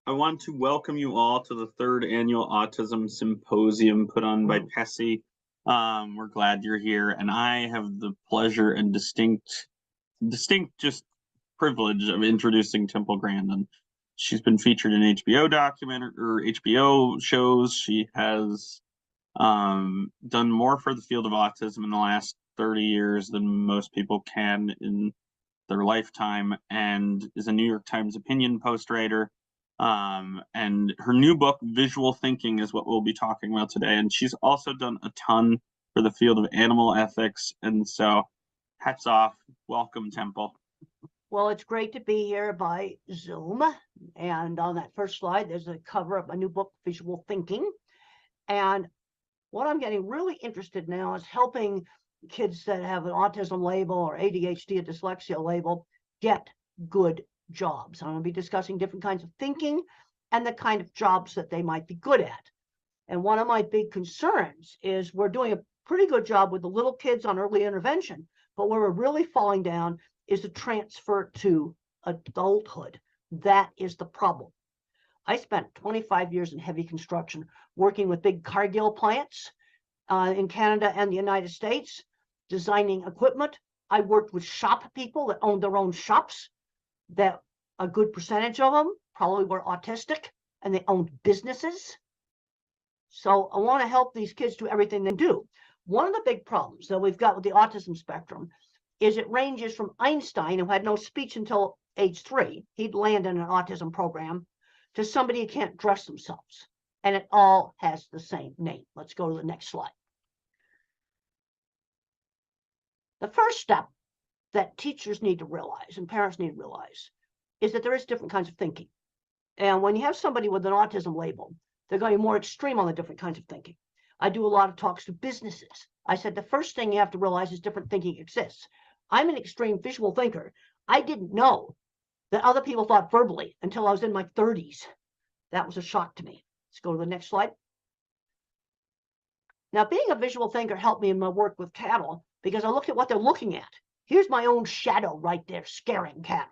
I want to welcome you all to the third annual Autism Symposium put on by PESI. We're glad you're here, and I have the pleasure and distinct just privilege of introducing Temple Grandin. She's been featured in HBO documentary or HBO shows. She has done more for the field of autism in the last 30 years than most people can in their lifetime, and is a New York Times opinion post writer. And her new book, Visual Thinking, is what we'll be talking about today. And she's also done a ton for the field of animal ethics. And so, hats off. Welcome, Temple. Well, it's great to be here by Zoom. And on that first slide, there's a cover of my new book, Visual Thinking. And what I'm getting really interested now is helping kids that have an autism label or ADHD or dyslexia label get good jobs. I'm going to be discussing different kinds of thinking and the kind of jobs that they might be good at. And one of my big concerns is we're doing a pretty good job with the little kids on early intervention, but where we're really falling down is the transfer to adulthood. That is the problem. I spent 25 years in heavy construction working with big Cargill plants in Canada and the United States, designing equipment. I worked with shop people that owned their own shops, that a good percentage of them probably were autistic and they owned businesses. So I want to help these kids do everything they do. One of the big problems that we've got with the autism spectrum is it ranges from Einstein, who had no speech until age 3, he'd land in an autism program, to somebody who can't dress themselves. And it all has the same name. Let's go to the next slide. The first step that teachers need to realize and parents need to realize is that there is different kinds of thinking. And when you have somebody with an autism label, they're going more extreme on the different kinds of thinking. I do a lot of talks to businesses. I said, the first thing you have to realize is different thinking exists. I'm an extreme visual thinker. I didn't know that other people thought verbally until I was in my 30s. That was a shock to me. Let's go to the next slide. Now, being a visual thinker helped me in my work with cattle because I looked at what they're looking at. Here's my own shadow right there scaring cattle.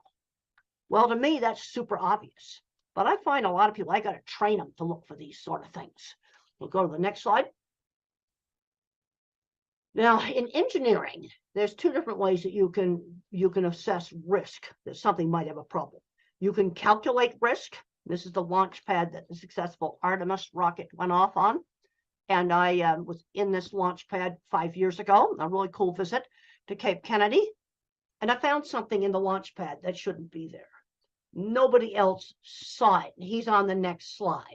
Well, to me, that's super obvious. But I find a lot of people, I got to train them to look for these sort of things. We'll go to the next slide. Now, in engineering, there's two different ways that you can assess risk that something might have a problem. You can calculate risk. This is the launch pad that the successful Artemis rocket went off on. And I was in this launch pad 5 years ago, a really cool visit to Cape Kennedy. And I found something in the launch pad that shouldn't be there. Nobody else saw it. He's on the next slide.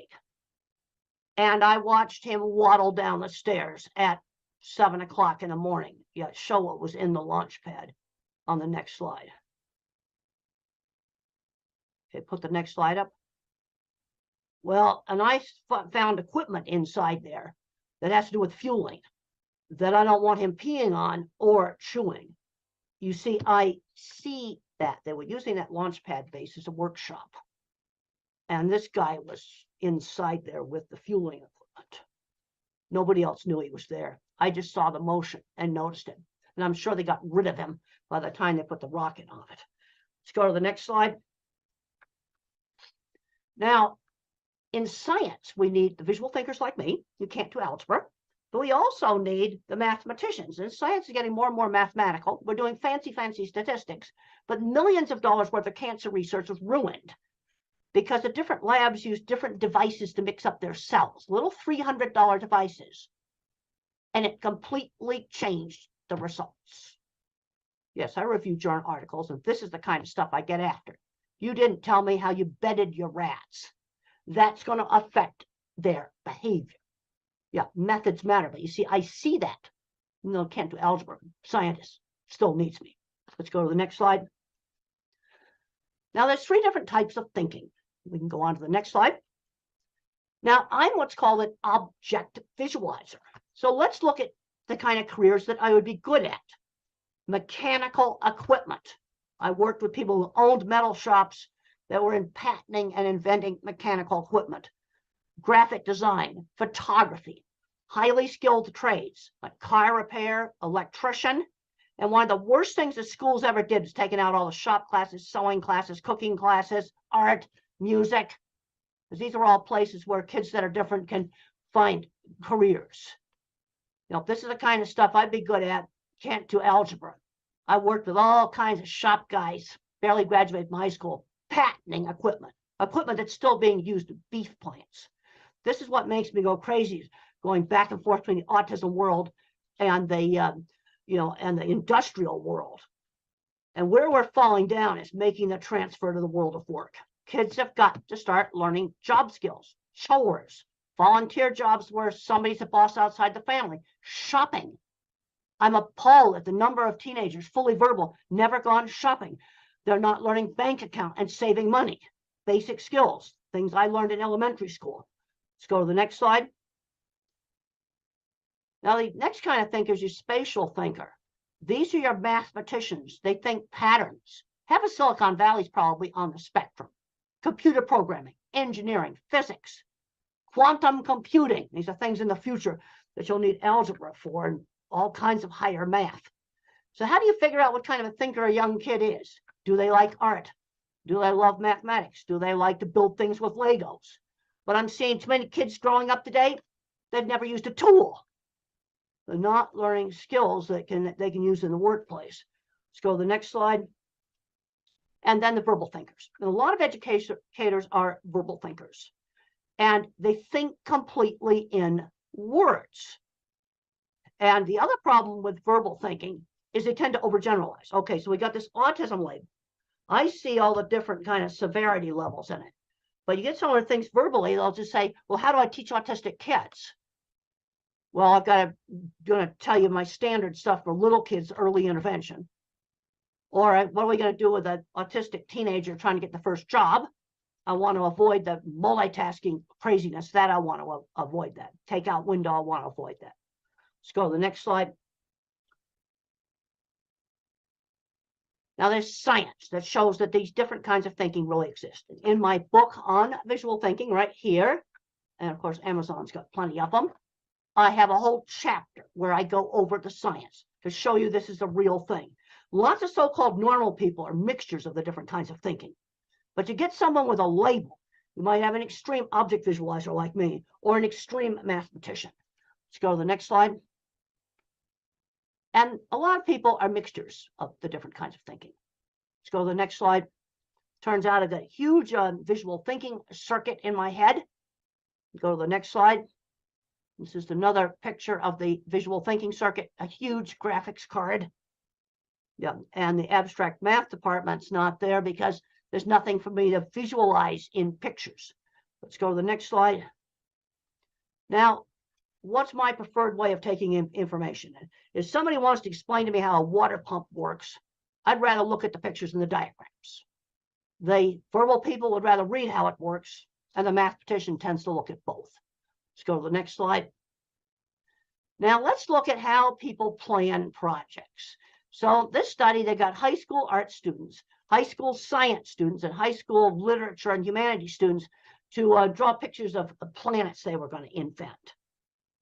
And I watched him waddle down the stairs at 7 o'clock in the morning. Yeah, show what was in the launch pad on the next slide. Okay, put the next slide up. Well, and I found equipment inside there that has to do with fueling that I don't want him peeing on or chewing. You see, I see that they were using that launch pad base as a workshop. And this guy was inside there with the fueling equipment. Nobody else knew he was there. I just saw the motion and noticed it. And I'm sure they got rid of him by the time they put the rocket on it. Let's go to the next slide. Now, in science, we need the visual thinkers like me. You can't do algebra. But we also need the mathematicians. And science is getting more and more mathematical. We're doing fancy statistics. But millions of dollars worth of cancer research was ruined because the different labs use different devices to mix up their cells, little $300 devices. And it completely changed the results. Yes, I review journal articles, and this is the kind of stuff I get after. You didn't tell me how you bedded your rats. That's going to affect their behavior. Yeah, methods matter, but you see, I see that. No, can't do algebra. Scientist still needs me. Let's go to the next slide. Now, there's 3 different types of thinking. We can go on to the next slide. Now, I'm what's called an object visualizer. So let's look at the kind of careers that I would be good at. Mechanical equipment. I worked with people who owned metal shops that were in patenting and inventing mechanical equipment. Graphic design, photography, highly skilled trades like car repair, electrician. And one of the worst things that schools ever did was taking out all the shop classes, sewing classes, cooking classes, art, music. because these are all places where kids that are different can find careers. This is the kind of stuff I'd be good at. Can't do algebra. I worked with all kinds of shop guys, barely graduated from high school, patenting equipment that's still being used in beef plants. This is what makes me go crazy, going back and forth between the autism world and the and the industrial world. And where we're falling down is making the transfer to the world of work. Kids have got to start learning job skills, chores, volunteer jobs where somebody's the boss outside the family, shopping. I'm appalled at the number of teenagers, fully verbal, never gone shopping. They're not learning bank account and saving money, basic skills, things I learned in elementary school. Let's go to the next slide. Now, the next kind of thinker is your spatial thinker. These are your mathematicians. They think patterns. Half of Silicon Valley's probably on the spectrum. Computer programming, engineering, physics, quantum computing. These are things in the future that you'll need algebra for and all kinds of higher math. So how do you figure out what kind of a thinker a young kid is? Do they like art? Do they love mathematics? Do they like to build things with Legos? But I'm seeing too many kids growing up today, they've never used a tool. They're not learning skills that they can use in the workplace. Let's go to the next slide. And then the verbal thinkers. And a lot of educators are verbal thinkers. And they think completely in words. And the other problem with verbal thinking is they tend to overgeneralize. Okay, so we got this autism label. I see all the different kind of severity levels in it. But you get someone who thinks verbally, they'll just say, well, how do I teach autistic kids? Well, I've got to tell you my standard stuff for little kids, early intervention. Or what are we going to do with an autistic teenager trying to get the first job? I want to avoid the multitasking craziness. That I want to avoid that. Take out window, I want to avoid that. Let's go to the next slide. Now, there's science that shows that these different kinds of thinking really exist. In my book on visual thinking right here, and of course, Amazon's got plenty of them, I have a whole chapter where I go over the science to show you this is a real thing. Lots of so-called normal people are mixtures of the different kinds of thinking. But you get someone with a label. You might have an extreme object visualizer like me, or an extreme mathematician. Let's go to the next slide. And a lot of people are mixtures of the different kinds of thinking. Let's go to the next slide. Turns out I've got a huge visual thinking circuit in my head. Go to the next slide. This is another picture of the visual thinking circuit, a huge graphics card. Yeah, and the abstract math department's not there because there's nothing for me to visualize in pictures. Let's go to the next slide. Now, what's my preferred way of taking in information? If somebody wants to explain to me how a water pump works, I'd rather look at the pictures and the diagrams. The verbal people would rather read how it works, and the mathematician tends to look at both. Let's go to the next slide. Now, let's look at how people plan projects. So this study, they got high school art students, high school science students, and high school literature and humanities students to draw pictures of the planets they were going to invent.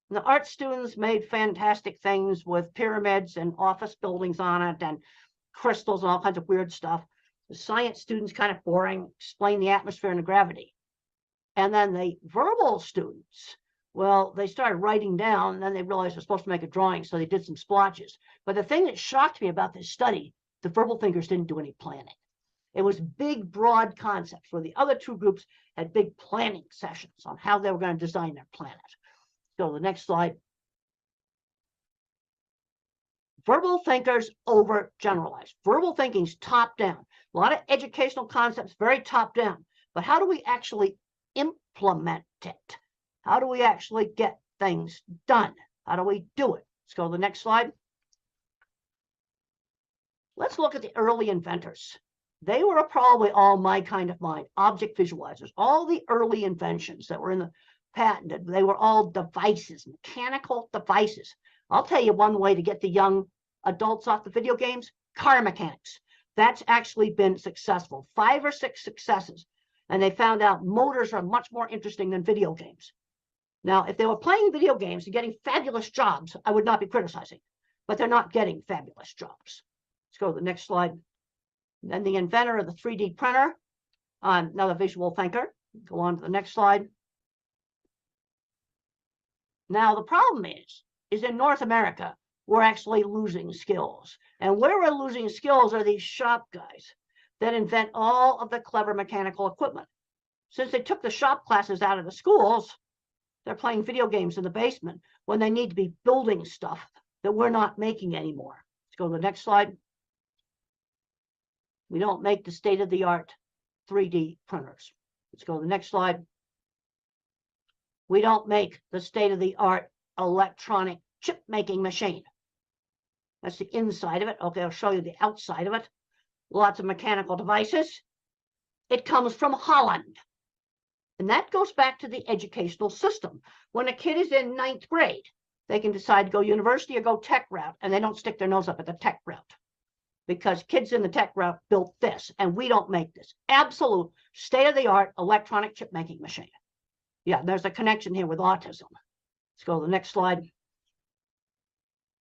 And the art students made fantastic things with pyramids and office buildings on it and crystals and all kinds of weird stuff. The science students, kind of boring, explain the atmosphere and the gravity. And then the verbal students, well, they started writing down, and then they realized they're supposed to make a drawing, so they did some splotches. But the thing that shocked me about this study, the verbal thinkers didn't do any planning. It was big, broad concepts, where the other two groups had big planning sessions on how they were going to design their planet. Go to the next slide. Verbal thinkers overgeneralize. Verbal thinking's top down. A lot of educational concepts, very top down. But how do we actually implement it? How do we actually get things done? How do we do it? Let's go to the next slide. Let's look at the early inventors. They were probably all my kind of mind, object visualizers. All the early inventions that were in the patented, they were all devices, mechanical devices. I'll tell you one way to get the young adults off the video games, car mechanics. That's actually been successful, 5 or 6 successes. And they found out motors are much more interesting than video games. Now, if they were playing video games and getting fabulous jobs, I would not be criticizing, but they're not getting fabulous jobs. Let's go to the next slide. Then the inventor of the 3D printer, another visual thinker. Go on to the next slide. Now, the problem is in North America, we're actually losing skills. And where we're losing skills are these shop guys that invent all of the clever mechanical equipment. Since they took the shop classes out of the schools, they're playing video games in the basement when they need to be building stuff that we're not making anymore. Let's go to the next slide. We don't make the state-of-the-art 3D printers. Let's go to the next slide. We don't make the state-of-the-art electronic chip making machine. That's the inside of it. Okay, I'll show you the outside of it. Lots of mechanical devices. It comes from Holland. And that goes back to the educational system. When a kid is in 9th grade, they can decide to go university or go tech route, and they don't stick their nose up at the tech route. Because kids in the tech route built this, and we don't make this. Absolute state-of-the-art electronic chip making machine. Yeah, there's a connection here with autism. Let's go to the next slide.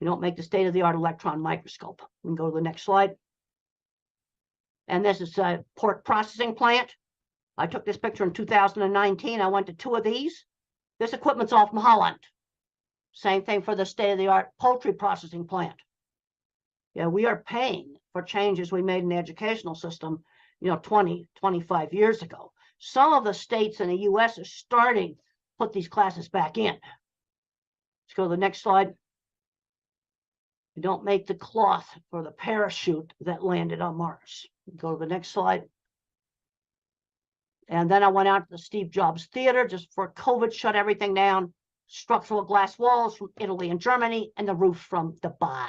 We don't make the state-of-the-art electron microscope. We can go to the next slide. And this is a pork processing plant. I took this picture in 2019. I went to 2 of these. This equipment's all from Holland. Same thing for the state-of-the-art poultry processing plant. Yeah, we are paying for changes we made in the educational system, 20, 25 years ago. Some of the states in the U.S. are starting to put these classes back in. Let's go to the next slide. We don't make the cloth for the parachute that landed on Mars. Go to the next slide. And then I went out to the Steve Jobs Theater just before COVID shut everything down. Structural glass walls from Italy and Germany, and the roof from Dubai.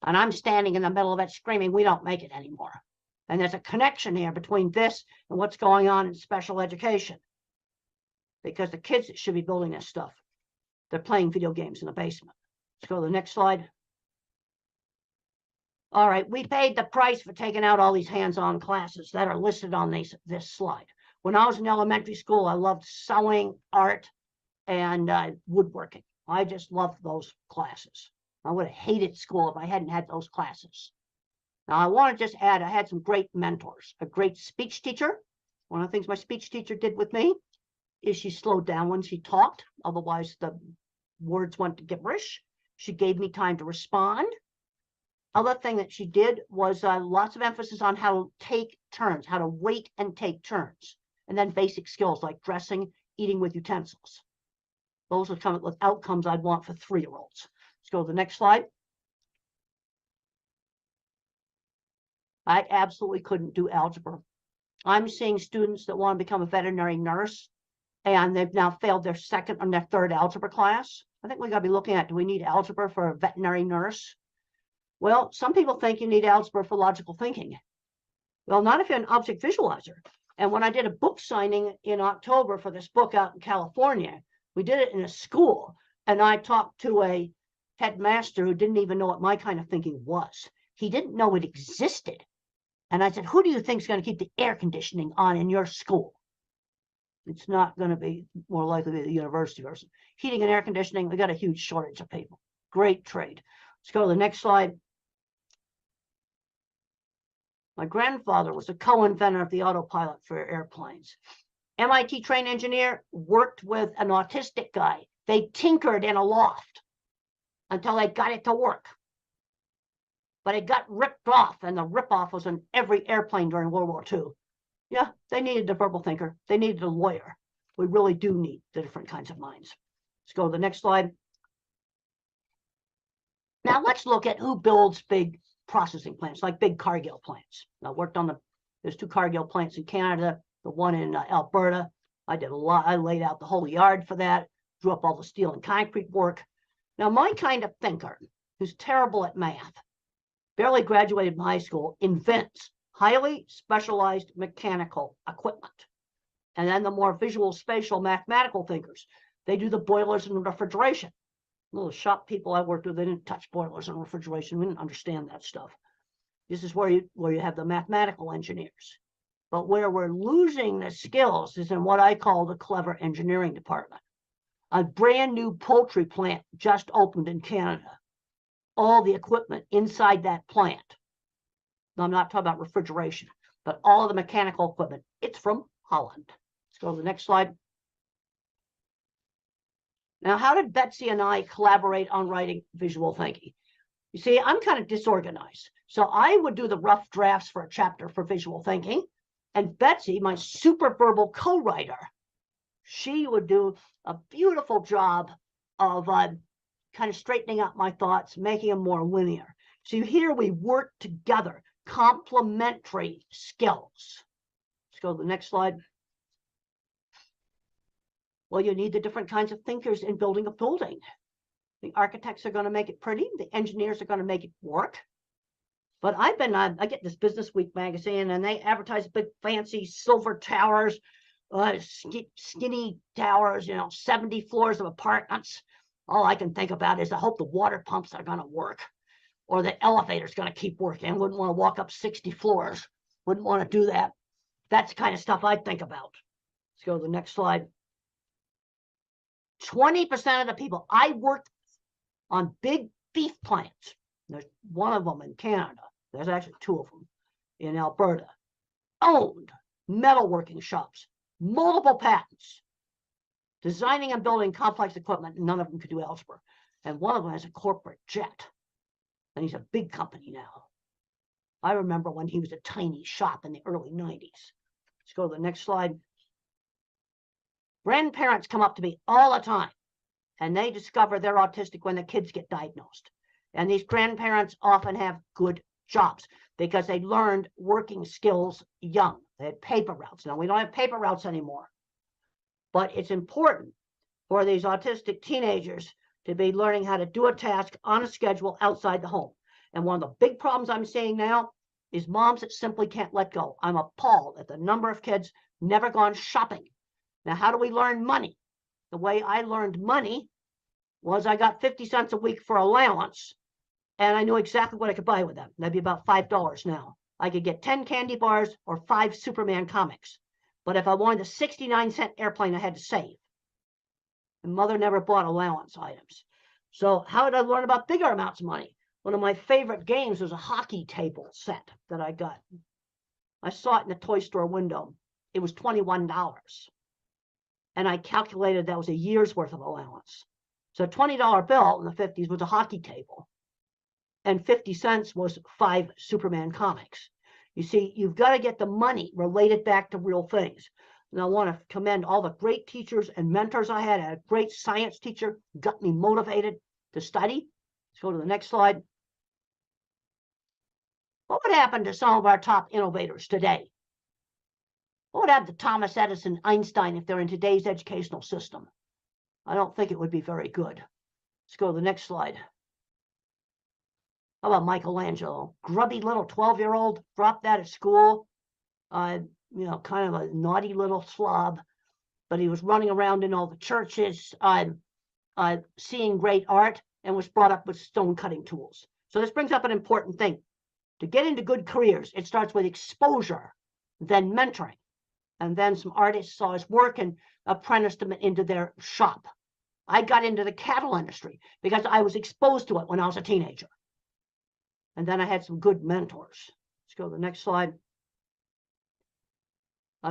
And I'm standing in the middle of it screaming, we don't make it anymore. And there's a connection here between this and what's going on in special education. Because the kids that should be building this stuff, they're playing video games in the basement. Let's go to the next slide. All right, we paid the price for taking out all these hands-on classes that are listed on this slide. When I was in elementary school, I loved sewing, art, and woodworking. I just loved those classes. I would have hated school if I hadn't had those classes. Now, I want to just add, I had some great mentors. A great speech teacher. One of the things my speech teacher did with me is she slowed down when she talked. Otherwise, the words went to gibberish. She gave me time to respond. Other thing that she did was lots of emphasis on how to take turns, how to wait and take turns. And then basic skills like dressing, eating with utensils. Those are kind of outcomes I'd want for 3-year-olds. Let's go to the next slide. I absolutely couldn't do algebra. I'm seeing students that want to become a veterinary nurse, and they've now failed their 2nd or their 3rd algebra class. I think we got to be looking at, do we need algebra for a veterinary nurse? Well, some people think you need algebra for logical thinking. Well, not if you're an object visualizer. And when I did a book signing in October for this book out in California, we did it in a school, and I talked to a headmaster who didn't even know what my kind of thinking was. He didn't know it existed. And I said, who do you think is going to keep the air conditioning on in your school? It's not going to be more likely to be the university person. Heating and air conditioning, we got a huge shortage of people. Great trade. Let's go to the next slide. My grandfather was a co-inventor of the autopilot for airplanes. MIT trained engineer, worked with an autistic guy. They tinkered in a loft until they got it to work. But it got ripped off, and the rip-off was in every airplane during World War II. Yeah, they needed a verbal thinker. They needed a lawyer. We really do need the different kinds of minds. Let's go to the next slide. Now let's look at who builds big processing plants, like big Cargill plants. I worked on there's 2 Cargill plants in Canada, the one in Alberta. I did a lot. I laid out the whole yard for that, drew up all the steel and concrete work. Now, my kind of thinker, who's terrible at math, barely graduated from high school, invents highly specialized mechanical equipment. And then the more visual, spatial, mathematical thinkers, they do the boilers and refrigeration. Little shop people I worked with, they didn't touch boilers and refrigeration. We didn't understand that stuff. This is where you have the mathematical engineers. But where we're losing the skills is in what I call the clever engineering department. A brand new poultry plant just opened in Canada. All the equipment inside that plant, now, I'm not talking about refrigeration, but all of the mechanical equipment, it's from Holland. Let's go to the next slide. Now, how did Betsy and I collaborate on writing visual thinking? You see, I'm kind of disorganized. So I would do the rough drafts for a chapter for visual thinking. And Betsy, my super verbal co-writer, she would do a beautiful job of kind of straightening out my thoughts, making them more linear. So here we work together, complementary skills. Let's go to the next slide. Well, you need the different kinds of thinkers in building a building. The architects are going to make it pretty. The engineers are going to make it work. But I get this Business Week magazine, and they advertise big, fancy silver towers, skinny towers, 70 floors of apartments. All I can think about is I hope the water pumps are going to work, or the elevator's going to keep working. I wouldn't want to walk up 60 floors. Wouldn't want to do that. That's the kind of stuff I think about. Let's go to the next slide. 20% of the people I worked on big beef plants. There's one of them in Canada. There's actually two of them in Alberta. Owned metalworking shops, multiple patents, designing and building complex equipment, and none of them could do algebra. And one of them has a corporate jet, and he's a big company now. I remember when he was a tiny shop in the early 90s. Let's go to the next slide. Grandparents come up to me all the time, and they discover they're autistic when the kids get diagnosed. And these grandparents often have good jobs because they learned working skills young. They had paper routes. Now, we don't have paper routes anymore. But it's important for these autistic teenagers to be learning how to do a task on a schedule outside the home. And one of the big problems I'm seeing now is moms that simply can't let go. I'm appalled at the number of kids never gone shopping. Now, how do we learn money? The way I learned money was I got 50 cents a week for allowance, and I knew exactly what I could buy with them. That'd be about $5 now. I could get 10 candy bars or 5 Superman comics. But if I wanted a 69-cent airplane, I had to save. And mother never bought allowance items. So how did I learn about bigger amounts of money? One of my favorite games was a hockey table set that I got. I saw it in the toy store window. It was $21. And I calculated that was a year's worth of allowance. So a $20 bill in the 50s was a hockey table. And 50 cents was 5 Superman comics. You see, you've got to get the money related back to real things. And I want to commend all the great teachers and mentors I had. I had a great science teacher, got me motivated to study. Let's go to the next slide. What would happen to some of our top innovators today? What would happen to Thomas Edison, Einstein, if they're in today's educational system? I don't think it would be very good. Let's go to the next slide. How about Michelangelo? Grubby little 12-year-old, dropped out of school, kind of a naughty little slob, but he was running around in all the churches, seeing great art, and was brought up with stone cutting tools. So this brings up an important thing. To get into good careers, it starts with exposure, then mentoring. And then some artists saw his work and apprenticed him into their shop. I got into the cattle industry because I was exposed to it when I was a teenager. And then I had some good mentors. Let's go to the next slide.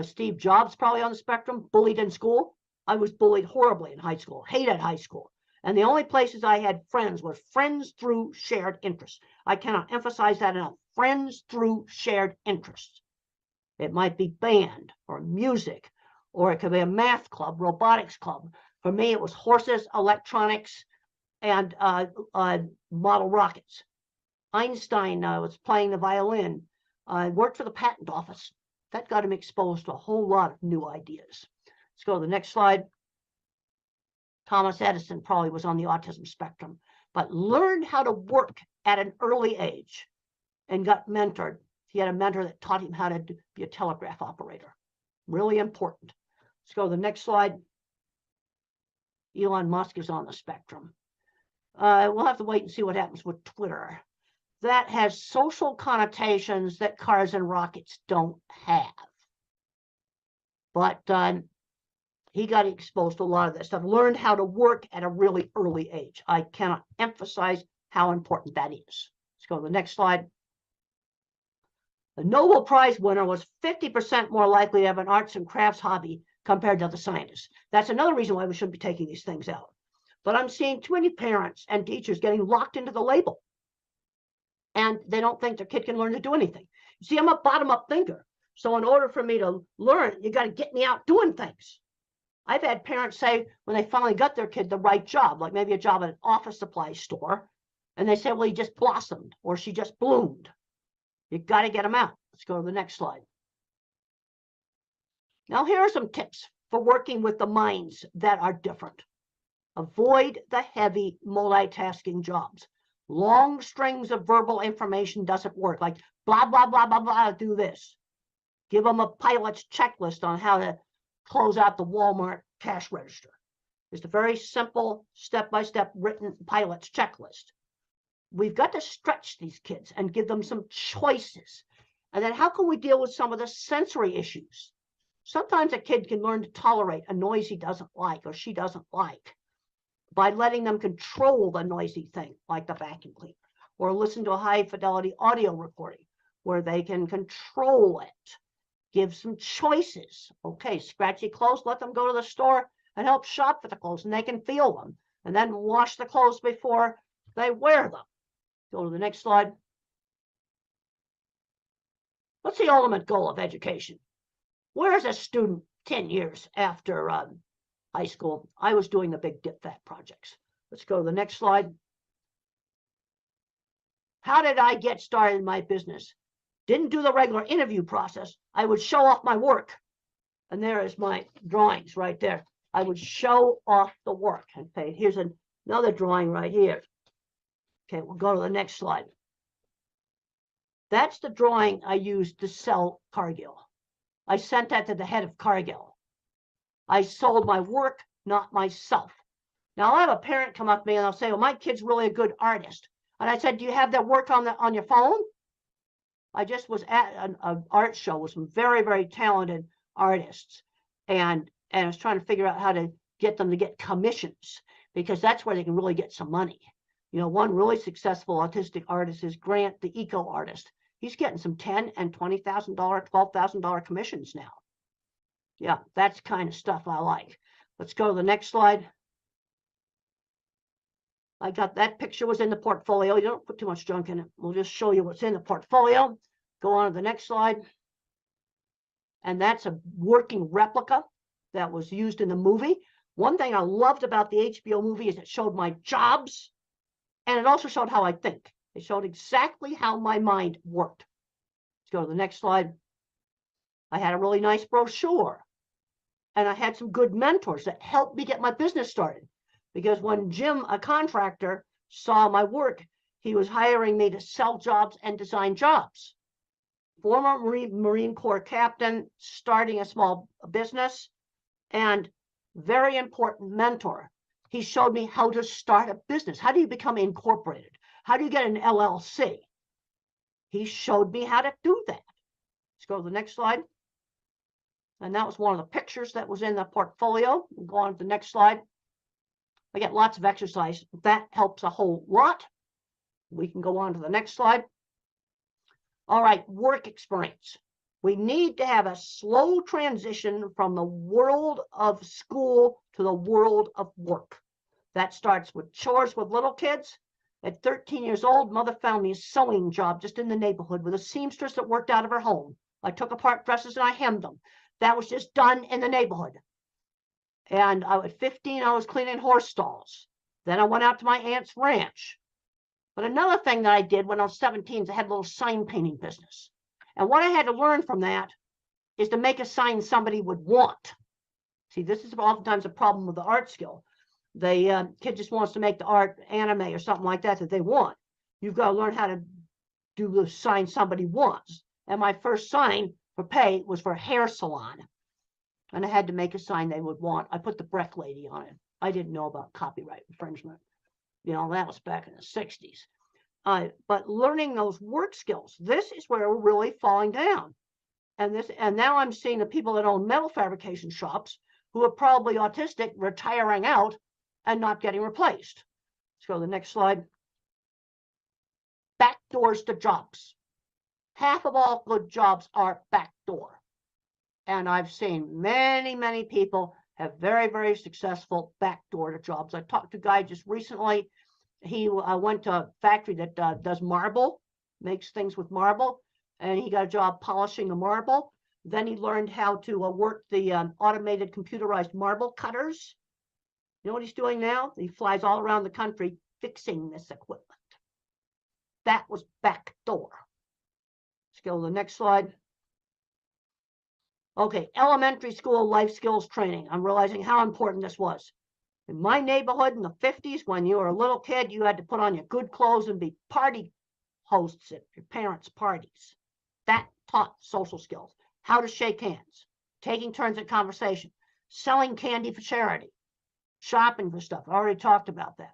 Steve Jobs, probably on the spectrum, bullied in school. I was bullied horribly in high school, hated high school. And the only places I had friends were friends through shared interests. I cannot emphasize that enough. Friends through shared interests. It might be band or music, or it could be a math club, robotics club. For me, it was horses, electronics, and model rockets. Einstein was playing the violin. I worked for the patent office. That got him exposed to a whole lot of new ideas. Let's go to the next slide. Thomas Edison probably was on the autism spectrum, but learned how to work at an early age and got mentored. He had a mentor that taught him how to be a telegraph operator. Really important. Let's go to the next slide. Elon Musk is on the spectrum. We'll have to wait and see what happens with Twitter. That has social connotations that cars and rockets don't have. But he got exposed to a lot of this stuff, learned how to work at a really early age. I cannot emphasize how important that is. Let's go to the next slide. The Nobel Prize winner was 50% more likely to have an arts and crafts hobby compared to other scientists. That's another reason why we shouldn't be taking these things out. But I'm seeing too many parents and teachers getting locked into the label, and they don't think their kid can learn to do anything. You see, I'm a bottom-up thinker. So in order for me to learn, you got to get me out doing things. I've had parents say when they finally got their kid the right job, like maybe a job at an office supply store, and they say, well, he just blossomed or she just bloomed. You got to get them out. Let's go to the next slide. Now, here are some tips for working with the minds that are different. Avoid the heavy multitasking jobs. Long strings of verbal information doesn't work, like blah, blah, blah, blah, blah, do this. Give them a pilot's checklist on how to close out the Walmart cash register. It's a very simple step-by-step written pilot's checklist. We've got to stretch these kids and give them some choices. And then how can we deal with some of the sensory issues? Sometimes a kid can learn to tolerate a noise he doesn't like or she doesn't like by letting them control the noisy thing, like the vacuum cleaner, or listen to a high-fidelity audio recording where they can control it. Give some choices. Okay, scratchy clothes, let them go to the store and help shop for the clothes, and they can feel them, and then wash the clothes before they wear them. Go to the next slide. What's the ultimate goal of education? Where's a student 10 years after high school? I was doing the big dip fat projects. Let's go to the next slide. How did I get started in my business? Didn't do the regular interview process. I would show off my work. And there is my drawings right there. I would show off the work. Okay, here's another drawing right here. Okay, we'll go to the next slide. That's the drawing I used to sell Cargill. I sent that to the head of Cargill. I sold my work, not myself. Now, I'll have a parent come up to me and they'll say, well, my kid's really a good artist. And I said, do you have that work on your phone? I just was at an art show with some very, very talented artists. And I was trying to figure out how to get them to get commissions, because that's where they can really get some money. You know, one really successful autistic artist is Grant, the eco artist. He's getting some $10,000 and $20,000, $12,000 commissions now. Yeah, that's kind of stuff I like. Let's go to the next slide. I got that picture was in the portfolio. You don't put too much junk in it. We'll just show you what's in the portfolio. Go on to the next slide. And that's a working replica that was used in the movie. One thing I loved about the HBO movie is it showed my jobs, and it also showed how I think. It showed exactly how my mind worked. Let's go to the next slide. I had a really nice brochure, and I had some good mentors that helped me get my business started. Because when Jim, a contractor, saw my work, he was hiring me to sell jobs and design jobs. Former Marine Corps captain, starting a small business, and very important mentor. He showed me how to start a business. How do you become incorporated? How do you get an LLC? He showed me how to do that. Let's go to the next slide. And that was one of the pictures that was in the portfolio. We'll go on to the next slide. I get lots of exercise. That helps a whole lot. We can go on to the next slide. All right, work experience. We need to have a slow transition from the world of school to the world of work. That starts with chores with little kids. At 13 years old, mother found me a sewing job just in the neighborhood with a seamstress that worked out of her home. I took apart dresses and I hemmed them. That was just done in the neighborhood. And at 15, I was cleaning horse stalls. Then I went out to my aunt's ranch. But another thing that I did when I was 17 is I had a little sign painting business. And what I had to learn from that is to make a sign somebody would want. See, this is oftentimes a problem with the art skill. The kid just wants to make the art anime or something like that they want. You've got to learn how to do the sign somebody wants. And my first sign for pay was for a hair salon. And I had to make a sign they would want. I put the Breck lady on it. I didn't know about copyright infringement. You know, that was back in the 60s. But learning those work skills, this is where we're really falling down. And now I'm seeing the people that own metal fabrication shops who are probably autistic retiring out and not getting replaced. Let's go to the next slide. Back doors to jobs. Half of all good jobs are back door. And I've seen many, many people have very, very successful backdoor to jobs. I talked to a guy just recently. He went to a factory that does marble, makes things with marble, and he got a job polishing the marble. Then he learned how to work the automated computerized marble cutters. You know what he's doing now? He flies all around the country fixing this equipment. That was backdoor. Let's go to the next slide. Okay, elementary school life skills training. I'm realizing how important this was. In my neighborhood in the 50s, when you were a little kid, you had to put on your good clothes and be party hosts at your parents' parties. That taught social skills, how to shake hands, taking turns at conversation, selling candy for charity, shopping for stuff. I already talked about that.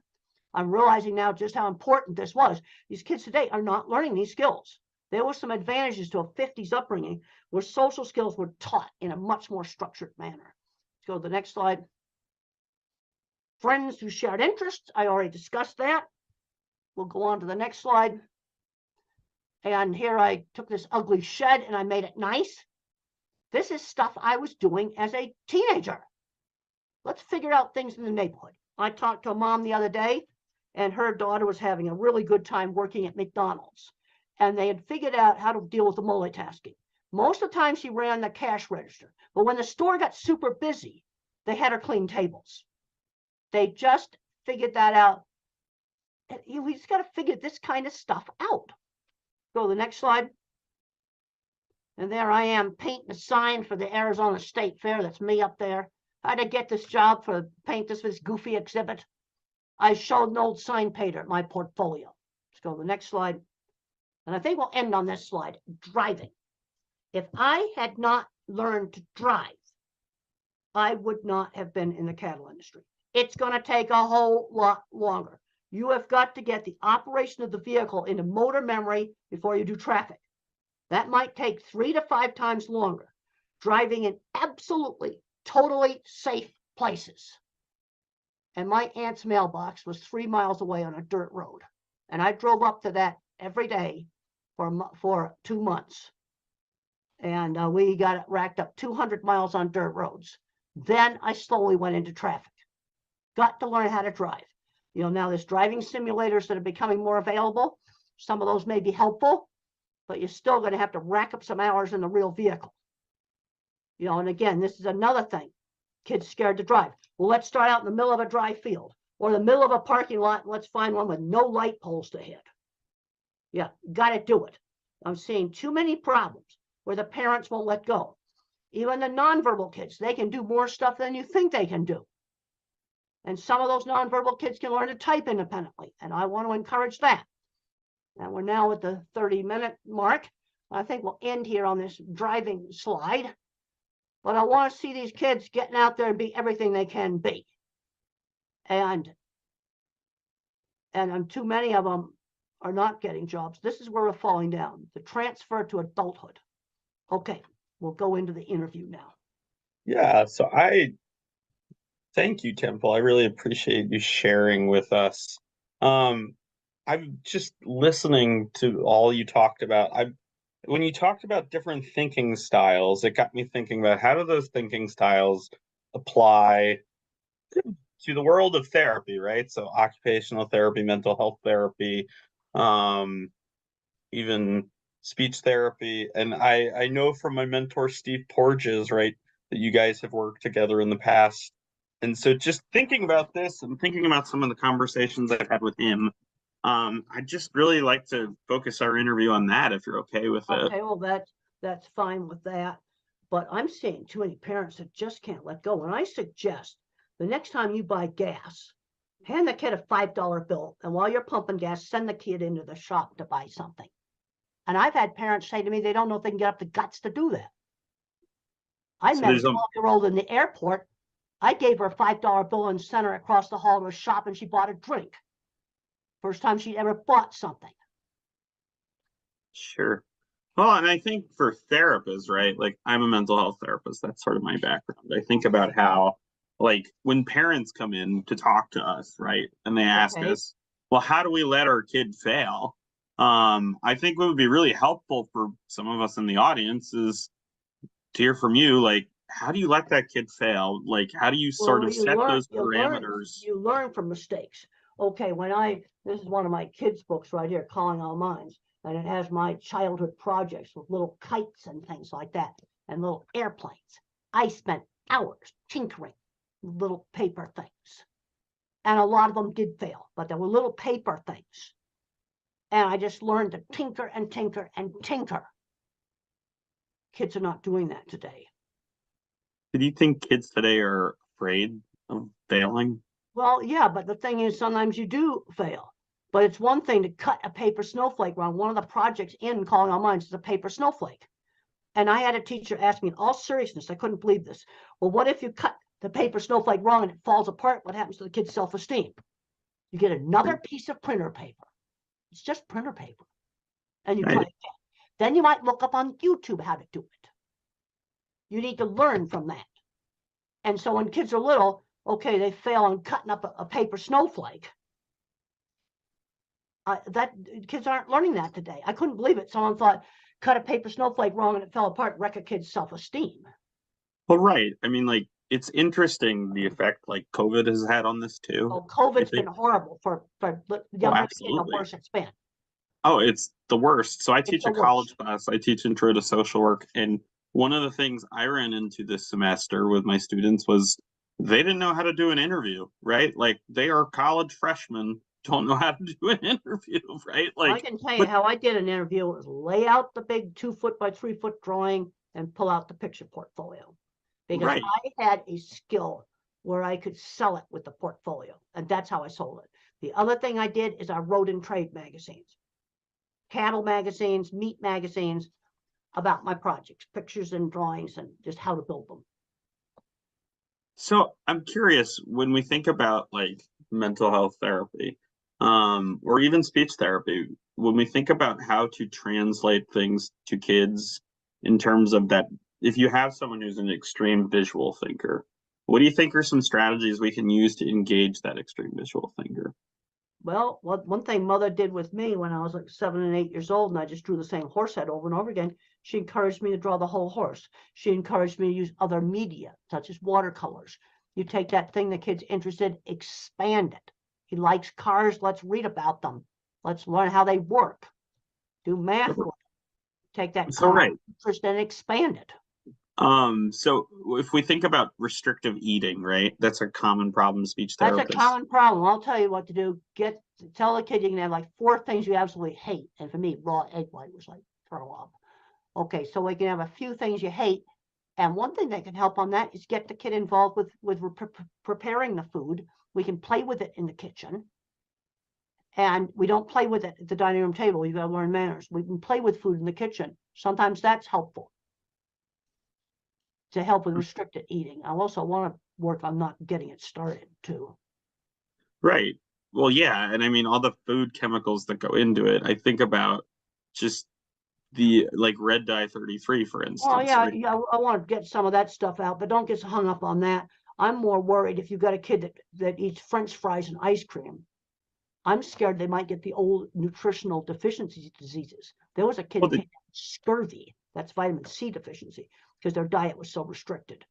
I'm realizing now just how important this was. These kids today are not learning these skills. There were some advantages to a 50s upbringing where social skills were taught in a much more structured manner. Let's go to the next slide. Friends who shared interests. I already discussed that. We'll go on to the next slide. And here I took this ugly shed and I made it nice. This is stuff I was doing as a teenager. Let's figure out things in the neighborhood. I talked to a mom the other day, and her daughter was having a really good time working at McDonald's. And they had figured out how to deal with the multitasking. Most of the time she ran the cash register. But when the store got super busy, they had her clean tables. They just figured that out. We just got to figure this kind of stuff out. Go to the next slide. And there I am painting a sign for the Arizona State Fair. That's me up there. How'd I get this job for paint this for this goofy exhibit? I showed an old sign painter my portfolio. Let's go to the next slide. And I think we'll end on this slide, driving. If I had not learned to drive, I would not have been in the cattle industry. It's going to take a whole lot longer. You have got to get the operation of the vehicle into motor memory before you do traffic. That might take 3 to 5 times longer. Driving in absolutely, totally safe places. And my aunt's mailbox was 3 miles away on a dirt road. And I drove up to that every day for 2 months. And we got racked up 200 miles on dirt roads. Then I slowly went into traffic. Got to learn how to drive. You know, now there's driving simulators that are becoming more available. Some of those may be helpful, but you're still going to have to rack up some hours in the real vehicle. You know, and again, this is another thing. Kids scared to drive. Well, let's start out in the middle of a dry field or the middle of a parking lot, and let's find one with no light poles to hit. Yeah, got to do it. I'm seeing too many problems where the parents won't let go. Even the nonverbal kids, they can do more stuff than you think they can do. And some of those nonverbal kids can learn to type independently, and I want to encourage that. And we're now at the 30-minute mark. I think we'll end here on this driving slide. But I want to see these kids getting out there and be everything they can be. And too many of them are not getting jobs. This is where we're falling down, the transfer to adulthood. Okay, we'll go into the interview now. Yeah, so thank you, Temple. I really appreciate you sharing with us. I'm just listening to all you talked about. When you talked about different thinking styles, it got me thinking about how do those thinking styles apply to the world of therapy, right? So occupational therapy, mental health therapy, even speech therapy. And I know from my mentor, Steve Porges, right, that you guys have worked together in the past. And so just thinking about this and thinking about some of the conversations I've had with him, I'd just really like to focus our interview on that, if you're okay with it. Okay, well, that's fine with that. But I'm seeing too many parents that just can't let go. And I suggest the next time you buy gas, hand the kid a $5 bill. And while you're pumping gas, send the kid into the shop to buy something. And I've had parents say to me, they don't know if they can get up the guts to do that. I met a 12-year-old in the airport. I gave her a $5 bill and sent her across the hall to a shop, and she bought a drink. First time she'd ever bought something. Sure. Well, and I think for therapists, right? Like, I'm a mental health therapist. That's sort of my background. I think about how, like, when parents come in to talk to us, right? And they ask us, well, how do we let our kid fail? I think what would be really helpful for some of us in the audience is to hear from you, like, how do you let that kid fail? Like, how do you sort Well, of set those you parameters? learn from mistakes. Okay, this is one of my kids' books right here, Calling All Minds, and it has my childhood projects with little kites and things like that, and little airplanes. I spent hours tinkering with little paper things, and a lot of them did fail, but there were little paper things, and I just learned to tinker and tinker and tinker. Kids are not doing that today. Do you think kids today are afraid of failing? Well, yeah, but the thing is, sometimes you do fail. But it's one thing to cut a paper snowflake wrong. One of the projects in Calling All Minds is a paper snowflake. And I had a teacher ask me in all seriousness, I couldn't believe this. Well, what if you cut the paper snowflake wrong and it falls apart? What happens to the kid's self-esteem? You get another piece of printer paper. It's just printer paper. And you try again. Then you might look up on YouTube how to do it. You need to learn from that. And so when kids are little, okay, they fail on cutting up a paper snowflake. That kids aren't learning that today. I couldn't believe it. Someone thought, cut a paper snowflake wrong and it fell apart, wreck a kid's self-esteem. Well, right. I mean, like, it's interesting the effect like COVID has had on this too. Oh, COVID's been horrible for younger kids. The worst it's been. Oh, it's the worst. So I teach a college class. I teach intro to social work. And one of the things I ran into this semester with my students was they didn't know how to do an interview, right? Like they are college freshmen, don't know how to do an interview, right? Like I can tell you how I did an interview. It was lay out the big 2 foot by 3 foot drawing and pull out the picture portfolio. Because I had a skill where I could sell it with the portfolio. And that's how I sold it. The other thing I did is I wrote in trade magazines, cattle magazines, meat magazines about my projects, pictures and drawings and just how to build them. So I'm curious, when we think about like mental health therapy, or even speech therapy, when we think about how to translate things to kids in terms of that, if you have someone who's an extreme visual thinker, what do you think are some strategies we can use to engage that extreme visual thinker? Well, one thing Mother did with me when I was like 7 and 8 years old, and I just drew the same horse head over and over again, she encouraged me to draw the whole horse. She encouraged me to use other media, such as watercolors. You take that thing the kid's interested, expand it. He likes cars, let's read about them. Let's learn how they work. Do math with it. Take that interest and expand it. So if we think about restrictive eating, right? That's a common problem speech therapists. That's a common problem. I'll tell you what to do. Tell the kid you can have like 4 things you absolutely hate. And for me, raw egg white was like throw up. Okay, so we can have a few things you hate. And one thing that can help on that is get the kid involved with preparing the food. We can play with it in the kitchen. And we don't play with it at the dining room table. You've got to learn manners. We can play with food in the kitchen. Sometimes that's helpful to help with restricted eating. I also want to work on not getting it started too. Right. Well, yeah. And I mean, all the food chemicals that go into it, I think about just the like red dye 33, for instance. Oh, yeah, right? I want to get some of that stuff out, but don't get hung up on that. I'm more worried if you've got a kid that eats French fries and ice cream. I'm scared they might get the old nutritional deficiency diseases. There was a kid who had scurvy. That's vitamin C deficiency because their diet was so restricted.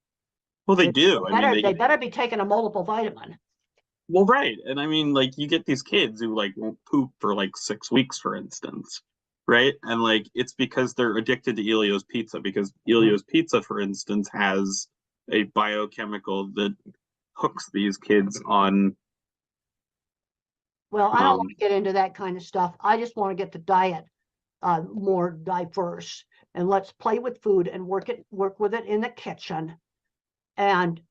Well, they do. They better be taking a multiple vitamin. Well, right. And I mean, like, you get these kids who like won't poop for like 6 weeks, for instance, right? And like, it's because they're addicted to Elio's pizza, because Elio's pizza, for instance, has a biochemical that hooks these kids on. Well, I don't want to get into that kind of stuff. I just want to get the diet more diverse, and let's play with food and work with it in the kitchen, and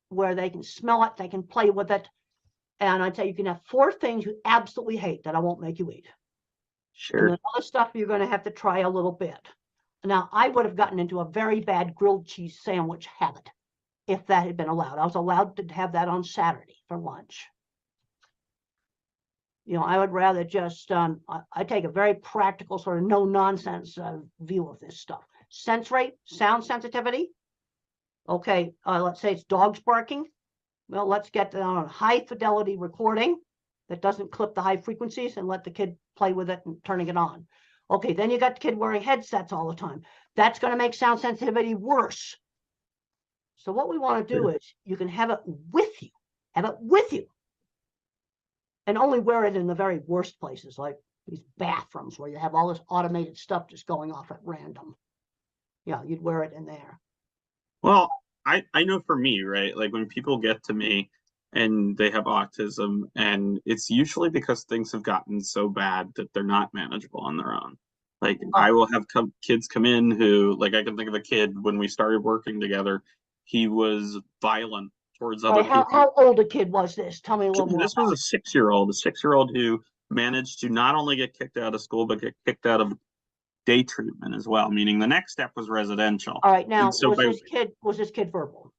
where they can smell it, they can play with it. And I'd say you can have 4 things you absolutely hate that I won't make you eat. Sure. And then other stuff you're going to have to try a little bit. Now, I would have gotten into a very bad grilled cheese sandwich habit if that had been allowed. I was allowed to have that on Saturday for lunch. You know, I would rather just, I take a very practical sort of no nonsense view of this stuff. Sense rate, sound sensitivity. Okay, let's say it's dogs barking. Well, let's get on high fidelity recording that doesn't clip the high frequencies and let the kid play with it and turning it on. Okay, then you got the kid wearing headsets all the time. That's going to make sound sensitivity worse. So what we want to do is you can have it with you, and only wear it in the very worst places, like these bathrooms where you have all this automated stuff just going off at random. Yeah, you'd wear it in there. Well, I know for me, right? Like when people get to me and they have autism, and it's usually because things have gotten so bad that they're not manageable on their own. Like I will have kids come in who, like I can think of a kid when we started working together, he was violent towards other people. How old a kid was this? Tell me a little more. This was a 6-year-old who managed to not only get kicked out of school, but get kicked out of day treatment as well, meaning the next step was residential. All right, now so was this kid verbal?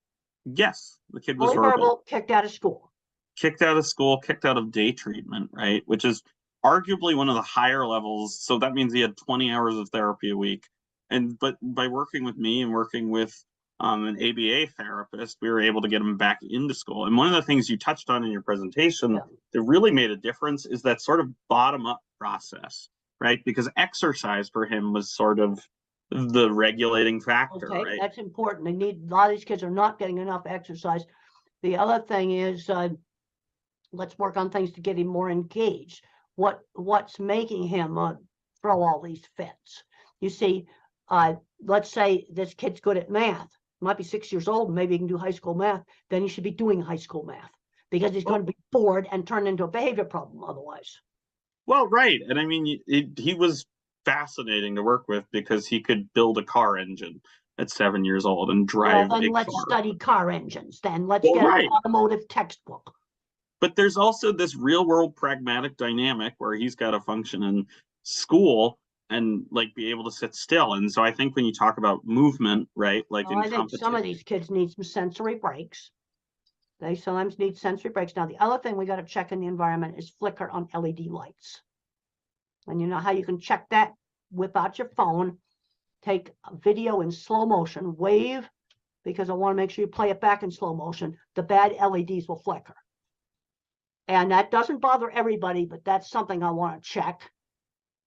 Yes, the kid was verbal, kicked out of school. Kicked out of school, kicked out of day treatment, right? Which is arguably one of the higher levels. So that means he had 20 hours of therapy a week. But by working with me and working with an ABA therapist, we were able to get him back into school. And one of the things you touched on in your presentation that really made a difference is that sort of bottom-up process, right? Because exercise for him was sort of the regulating factor, right? That's important. A lot of these kids are not getting enough exercise. The other thing is, let's work on things to get him more engaged. What's making him throw all these fits? You see, let's say this kid's good at math. Might be 6 years old, maybe he can do high school math. Then he should be doing high school math because he's going to be bored and turn into a behavior problem otherwise. Well, right. And I mean, he was fascinating to work with because he could build a car engine at 7 years old and drive then let's study car engines. Then let's get an automotive textbook. But there's also this real world pragmatic dynamic where he's got to function in school and like be able to sit still. And so I think when you talk about movement, right, like I think some of these kids need some sensory breaks. They sometimes need sensory breaks. Now, the other thing we got to check in the environment is flicker on LED lights. And you know how you can check that? Whip out your phone, take a video in slow motion, wave, because I want to make sure you play it back in slow motion. The bad LEDs will flicker. And that doesn't bother everybody, but that's something I want to check.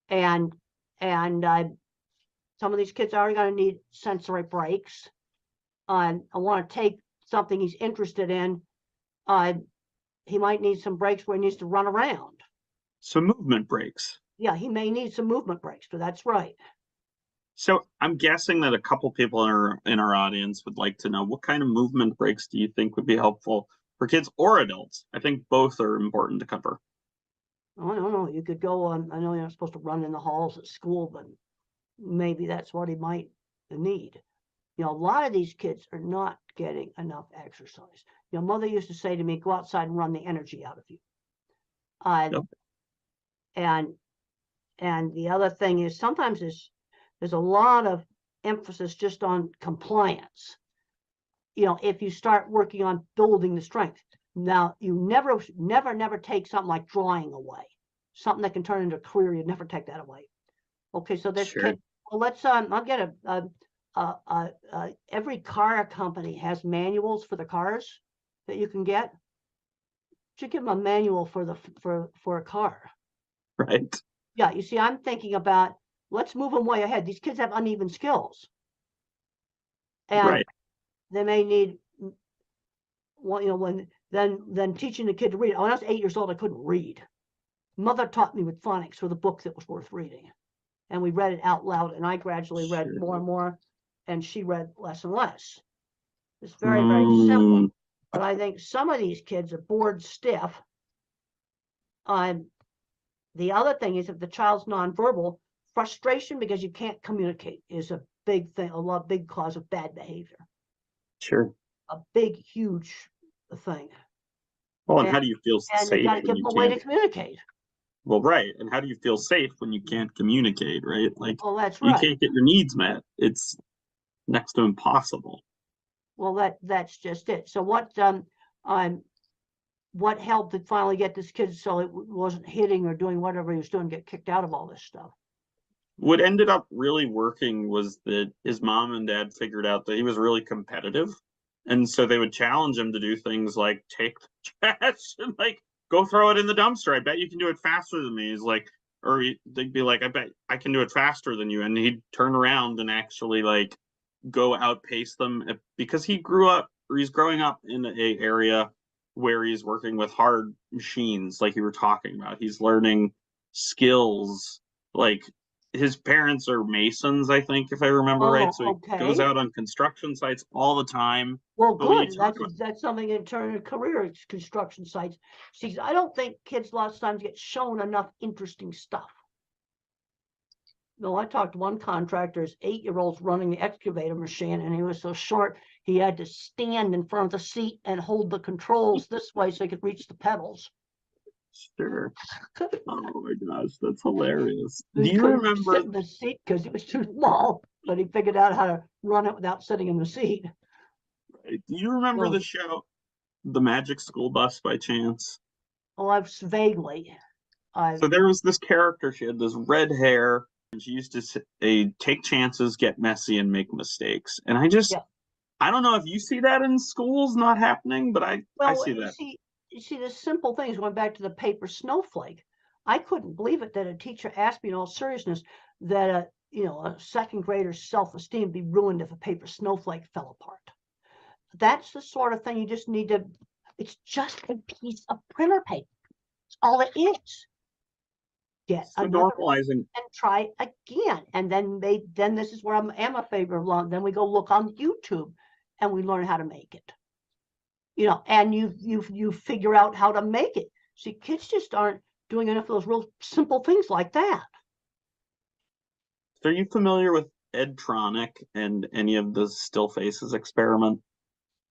And some of these kids are going to need sensory breaks. I want to take something he's interested in. He might need some breaks where he needs to run around. Some movement breaks. Yeah, he may need some movement breaks, but that's right. So I'm guessing that a couple people in our audience would like to know, what kind of movement breaks do you think would be helpful for kids or adults? I think both are important to cover. I don't know. You could go on. I know you're not supposed to run in the halls at school, but maybe that's what he might need. You know, a lot of these kids are not getting enough exercise. Your mother used to say to me, go outside and run the energy out of you. And the other thing is sometimes there's a lot of emphasis just on compliance. You know, if you start working on building the strength. Now, you never take something like drawing away. Something that can turn into a career, you never take that away. Okay, so this kid, well, let's I'll get every car company has manuals for the cars that you can get. You should give them a manual for a car. Right. Yeah, you see, I'm thinking about let's move them way ahead. These kids have uneven skills. And they may need when then teaching the kid to read. When I was 8 years old, I couldn't read. Mother taught me with phonics with a book that was worth reading. And we read it out loud, and I gradually read more and more, and she read less and less. It's very, very simple. But I think some of these kids are bored stiff. The other thing is if the child's nonverbal, frustration because you can't communicate is a big thing, big cause of bad behavior. Sure. A big, huge thing. Well, and how do you feel safe? And you got to give them a way to communicate. Well, right. And how do you feel safe when you can't communicate, right? Like, that's right. You can't get your needs met. It's next to impossible. Well, that's just it. So what helped to finally get this kid so it wasn't hitting or doing whatever he was doing, get kicked out of all this stuff? What ended up really working was that his mom and dad figured out that he was really competitive. And so they would challenge him to do things like take the trash and like, go throw it in the dumpster. I bet you can do it faster than me. He's like, or they'd be like, I bet I can do it faster than you. And he'd turn around and actually like go outpace them because he grew up, or he's growing up in a area where he's working with hard machines, like you were talking about. He's learning skills. Like his parents are masons, I think, if I remember right. So Oh, he goes okay. out on construction sites all the time. Well, But when you good. talk about, That's something in turn a career at construction sites. See, I don't think kids lots of times get shown enough interesting stuff. No, I talked to one contractor, his 8-year-old's running the excavator machine, and he was so short he had to stand in front of the seat and hold the controls this way so he could reach the pedals. sure. Oh my gosh, that's hilarious. Do He you couldn't remember, sit in the seat because it was too small, but he figured out how to run it without sitting in the seat. do you remember So, the show The Magic School Bus by chance? oh, I've vaguely, So there was this character, she had this red hair, and she used to take chances, get messy, and make mistakes. And yeah. I don't know if you see that in schools not happening, but I Well, see that. you see, the simple things, going back to the paper snowflake. I couldn't believe it that a teacher asked me in all seriousness that a second grader's self-esteem be ruined if a paper snowflake fell apart. That's the sort of thing you just need to, it's just a piece of printer paper. That's all it is. Get So another normalizing, and try again. And then this is where I am a favor of long. Then we go look on YouTube and we learn how to make it. And you figure out how to make it. See, kids just aren't doing enough of those real simple things like that. are you familiar with Edtronic and any of the still faces experiment?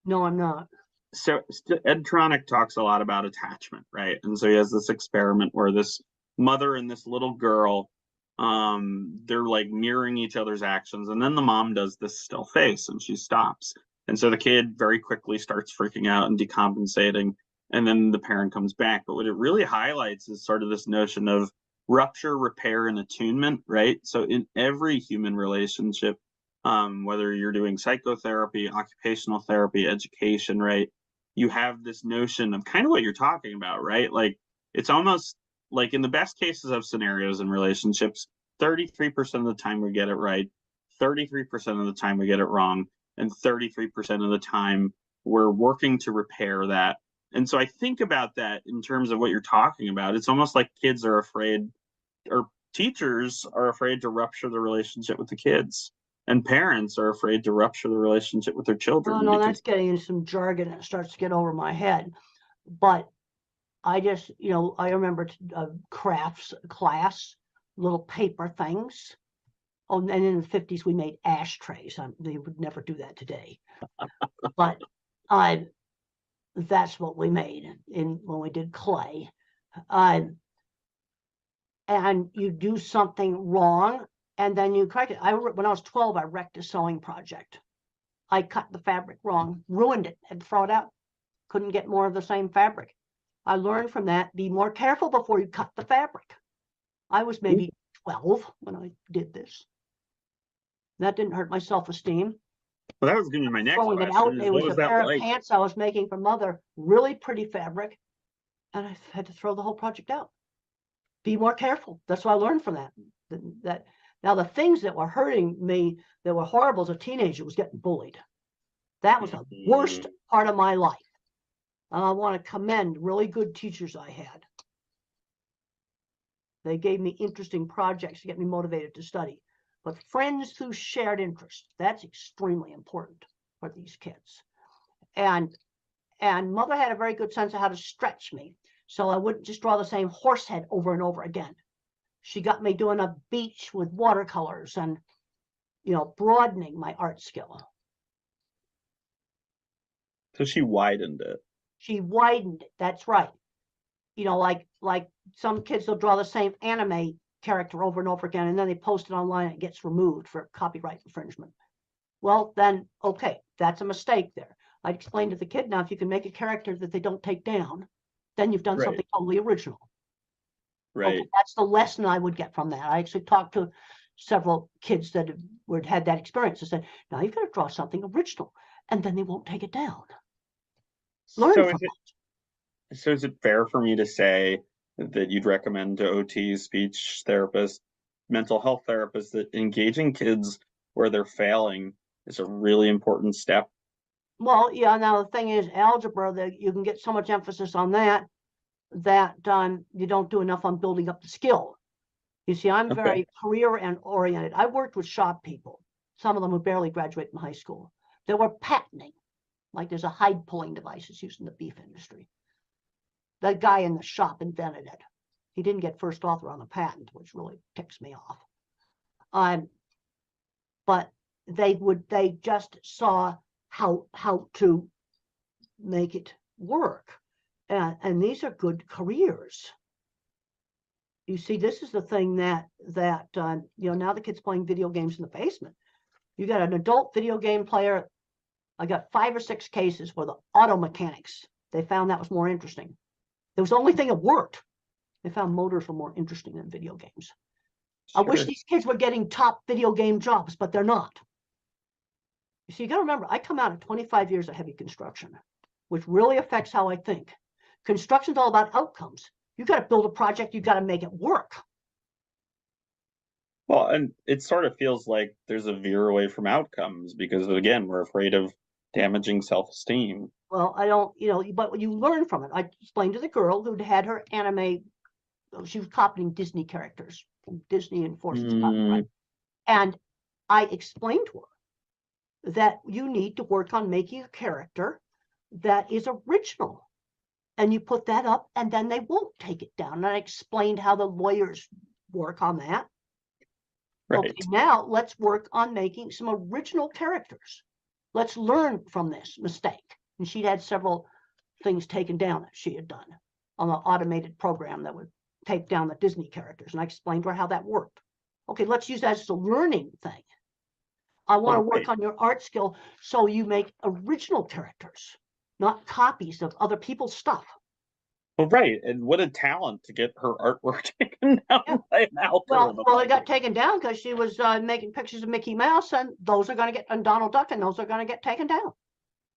No, I'm not. So Edtronic talks a lot about attachment, right? And so he has this experiment where this mother and this little girl, they're like mirroring each other's actions, and then the mom does this still face and she stops. And so the kid very quickly starts freaking out and decompensating, and then the parent comes back. But what it really highlights is sort of this notion of rupture, repair, and attunement, right? So in every human relationship, whether you're doing psychotherapy, occupational therapy, education, right? You have this notion of kind of what you're talking about, right? Like it's almost like in the best cases of scenarios in relationships, 33% of the time we get it right, 33% of the time we get it wrong, and 33% of the time we're working to repair that. And so I think about that in terms of what you're talking about. It's almost like kids are afraid, or teachers are afraid to rupture the relationship with the kids, and parents are afraid to rupture the relationship with their children. Oh no, Because that's getting into some jargon and it starts to get over my head. But I just, I remember crafts class, little paper things. Oh, and in the 50s we made ashtrays. They would never do that today. But that's what we made when we did clay. And you do something wrong and then you correct it. When I was 12, I wrecked a sewing project. I cut the fabric wrong, ruined it, had to throw it out. Couldn't get more of the same fabric. I learned from that, be more careful before you cut the fabric. I was maybe 12 when I did this. That didn't hurt my self-esteem. well, that was going to be my next Throwing it question. out, Is it what was was a that pair of like? pants I was making for mother, really pretty fabric, and I had to throw the whole project out. Be more careful. That's what I learned from that. Now the things that were hurting me, that were horrible as a teenager, was getting bullied. That was the worst part of my life. And I want to commend really good teachers I had. They gave me interesting projects to get me motivated to study. But friends through shared interest, that's extremely important for these kids. And mother had a very good sense of how to stretch me, so I wouldn't just draw the same horse head over and over again. She got me doing a beach with watercolors and, broadening my art skill. So she widened it. She widened it. That's right. Like some kids will draw the same anime character over and over again, and then they post it online and it gets removed for copyright infringement. Well, then, okay, that's a mistake there. I'd explain to the kid, now, if you can make a character that they don't take down, then you've done something totally original. Right. Okay, that's the lesson I would get from that. I actually talked to several kids that had that experience. I said, now you've got to draw something original, and then they won't take it down. Learn from that. So is it fair for me to say that you'd recommend to OTs, speech therapists, mental health therapists, that engaging kids where they're failing is a really important step? Well, yeah, now the thing is algebra, that you can get so much emphasis on that you don't do enough on building up the skill. You see, I'm Okay. very career and oriented. I worked with shop people, some of them who barely graduated from high school. They were patenting, like there's a hide pulling device that's used in the beef industry. The guy in the shop invented it. He didn't get first author on the patent, which really ticks me off. But they just saw how to make it work. And these are good careers. You see, this is the thing that now the kids playing video games in the basement. You got an adult video game player. I got 5 or 6 cases for the auto mechanics. They found that was more interesting. It was the only thing that worked. They found motors were more interesting than video games. Sure. I wish these kids were getting top video game jobs, but they're not. You see, you got to remember, I come out of 25 years of heavy construction, which really affects how I think. Construction's all about outcomes. You got to build a project, you got to make it work. Well, and it sort of feels like there's a veer away from outcomes because, again, we're afraid of damaging self-esteem. Well, I don't, but you learn from it. I explained to the girl who'd had her anime, she was copying Disney characters from Disney and forced copyright. And I explained to her that you need to work on making a character that is original. And you put that up, and then they won't take it down. And I explained how the lawyers work on that. Right. Okay, now let's work on making some original characters. Let's learn from this mistake. And she'd had several things taken down that she had done on the automated program that would take down the Disney characters. And I explained to her how that worked. Okay, let's use that as a learning thing. I want to work on your art skill so you make original characters, not copies of other people's stuff. Well, right. And what a talent to get her artwork taken down by an algorithm. Well, it got taken down because she was making pictures of Mickey Mouse, and those are going to get, and Donald Duck, and those are going to get taken down.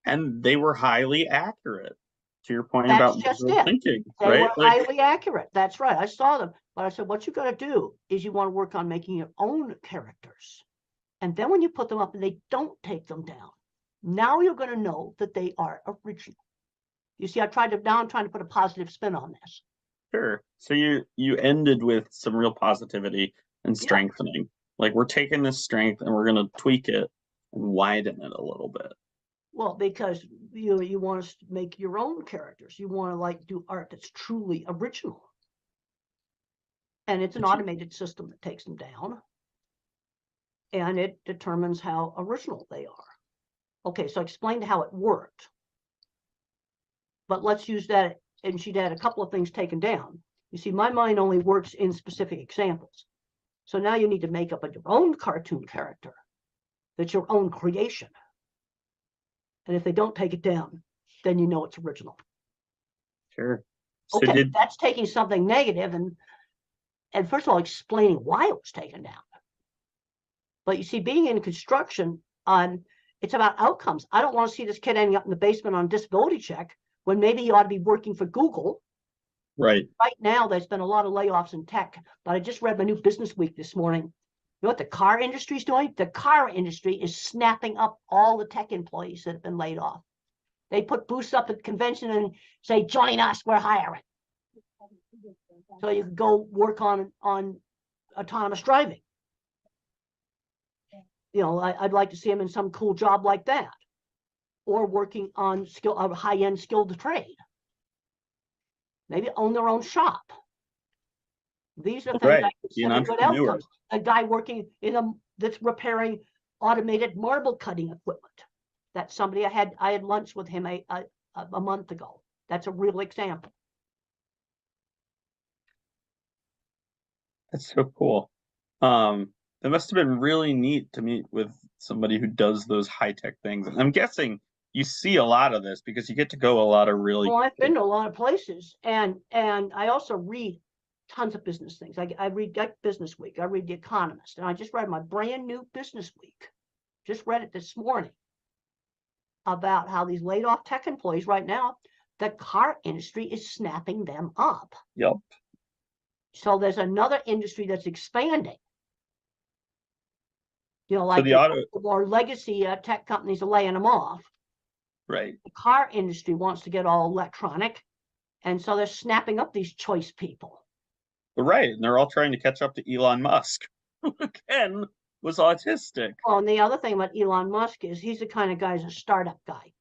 And they were highly accurate, to your point That's about just visual it. thinking. They right? were highly accurate. That's right. I saw them. But I said, what you got to do is you want to work on making your own characters. And then when you put them up and they don't take them down, now you're going to know that they are original. You see, I'm trying to put a positive spin on this. Sure. So you ended with some real positivity and strengthening. Yeah. Like, we're taking this strength and we're going to tweak it and widen it a little bit. Well, because you want to make your own characters. You want to do art that's truly original. And it's an automated system that takes them down. And it determines how original they are. Okay, so I explained how it worked. But let's use that, and she'd had a couple of things taken down. You see, my mind only works in specific examples. So now you need to make up your own cartoon character that's your own creation. And if they don't take it down, then you know it's original. Sure. So okay, that's taking something negative and first of all, explaining why it was taken down. But you see, being in construction, it's about outcomes. I don't want to see this kid ending up in the basement on a disability check when maybe he ought to be working for Google. Right. Right now, there's been a lot of layoffs in tech, but I just read my new Business Week this morning. You know what the car industry is doing? The car industry is snapping up all the tech employees that have been laid off. They put booths up at the convention and say, join us, we're hiring. So you can go work on autonomous driving. I'd like to see them in some cool job like that, or working on a high-end skilled trade. Maybe own their own shop. These are things good outcomes. A guy working that's repairing automated marble cutting equipment. That's somebody I had lunch with him a month ago. That's a real example. That's so cool. That must have been really neat to meet with somebody who does those high-tech things. And I'm guessing you see a lot of this because you get to go a lot of really. Well, I've been to a lot of places, and I also read tons of business things. I read Business Week. I read The Economist, and I just read my brand new Business Week. Just read it this morning about how these laid off tech employees right now, the car industry is snapping them up. Yep. So there's another industry that's expanding. You know, So like the auto, the more legacy tech companies are laying them off. right, The car industry wants to get all electronic, and so they're snapping up these choice people. right, and they're all trying to catch up to Elon Musk, who again was autistic. Well, and the other thing about Elon Musk is he's the kind of guy who's a startup guy.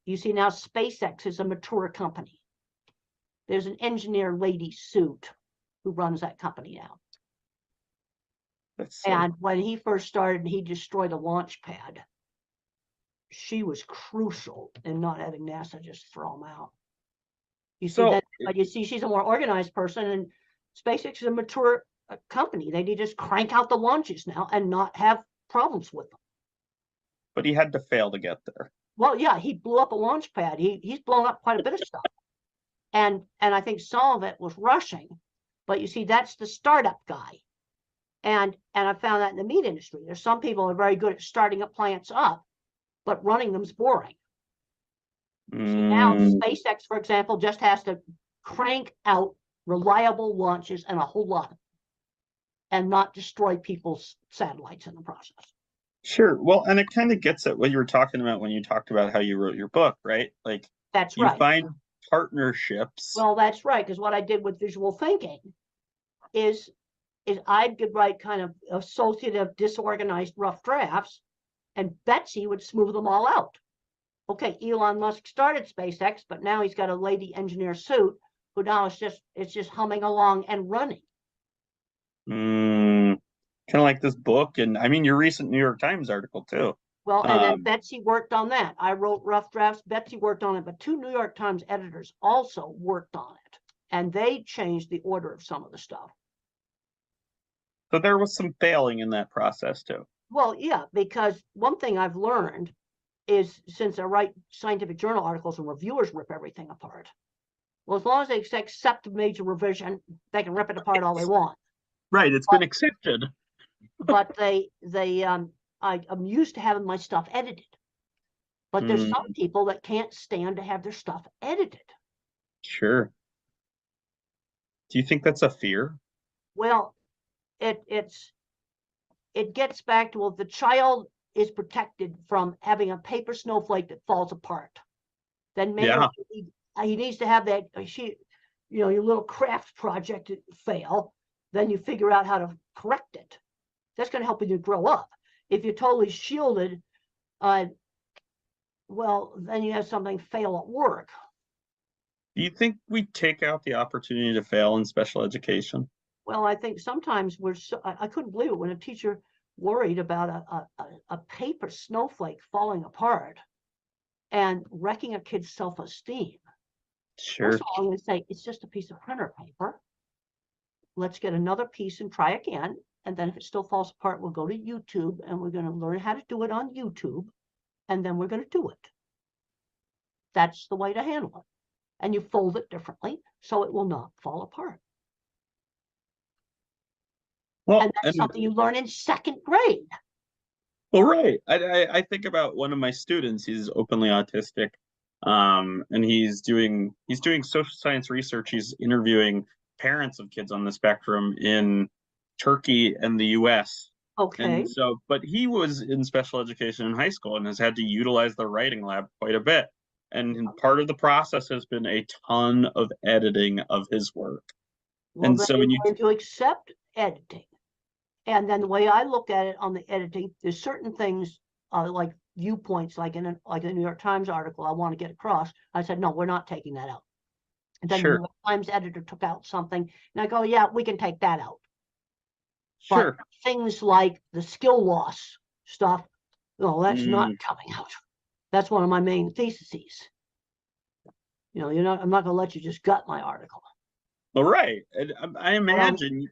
You see now SpaceX is a mature company. There's an engineer lady suit who runs that company now. That's so, And when he first started, he destroyed a launch pad. She was crucial in not having NASA just throw him out. You see so that, but you see she's a more organized person, and SpaceX is a mature company. They need to just crank out the launches now and not have problems with them. but he had to fail to get there. Well, yeah, he blew up a launch pad. He's blown up quite a bit of stuff. And I think some of it was rushing, but you see, that's the startup guy. And I found that in the meat industry. There's some people who are very good at starting up plants up, but running them's boring. See, now SpaceX, for example, just has to crank out reliable launches and a whole lot, and not destroy people's satellites in the process. Sure. Well, and it kind of gets at what you were talking about when you talked about how you wrote your book, right? Like That's you right. find partnerships. Well, that's right, because what I did with visual thinking is I could write kind of associative, disorganized rough drafts, and Betsy would smooth them all out. Okay, Elon Musk started SpaceX, but now he's got a lady engineer suit who now it's just humming along and running. Kind of like this book, and I mean your recent New York Times article too. Well, and then Betsy worked on that. I wrote rough drafts. Betsy worked on it, but 2 New York Times editors also worked on it, and they changed the order of some of the stuff. So there was some failing in that process too. Well, yeah, because one thing I've learned is, since I write scientific journal articles and reviewers rip everything apart. Well, as long as they accept a major revision, they can rip it apart all they want. Right, it's been accepted. But I'm used to having my stuff edited. But there's some people that can't stand to have their stuff edited. Sure. Do you think that's a fear? Well, it gets back to, well, the child is protected from having a paper snowflake that falls apart. Then maybe he needs to have that your little craft project fail. Then you figure out how to correct it. That's going to help you grow up. If you're totally shielded, well, then you have something fail at work. Do you think we take out the opportunity to fail in special education? Well, I think sometimes I couldn't believe it when a teacher worried about a paper snowflake falling apart and wrecking a kid's self-esteem. Sure. First of all, I'm going to say, it's just a piece of printer paper. Let's get another piece and try again. And then if it still falls apart, we'll go to YouTube and we're going to learn how to do it on YouTube. And then we're going to do it. That's the way to handle it. And you fold it differently so it will not fall apart. Well, and that's something you learn in 2nd grade. Well, right. I think about one of my students. He's openly autistic, and he's doing social science research. He's interviewing parents of kids on the spectrum in Turkey and the U.S. Okay. And so, but he was in special education in high school and has had to utilize the writing lab quite a bit. And part of the process has been a ton of editing of his work. Well, and so when you learn to accept editing. And then the way I look at it on the editing, there's certain things like viewpoints, like in the New York Times article, I want to get across. I said, no, we're not taking that out. And then the New York Times editor took out something, and I go, yeah, we can take that out. But things like the skill loss stuff, no, that's not coming out. That's one of my main theses. I'm not going to let you just gut my article. Well, right. I imagine.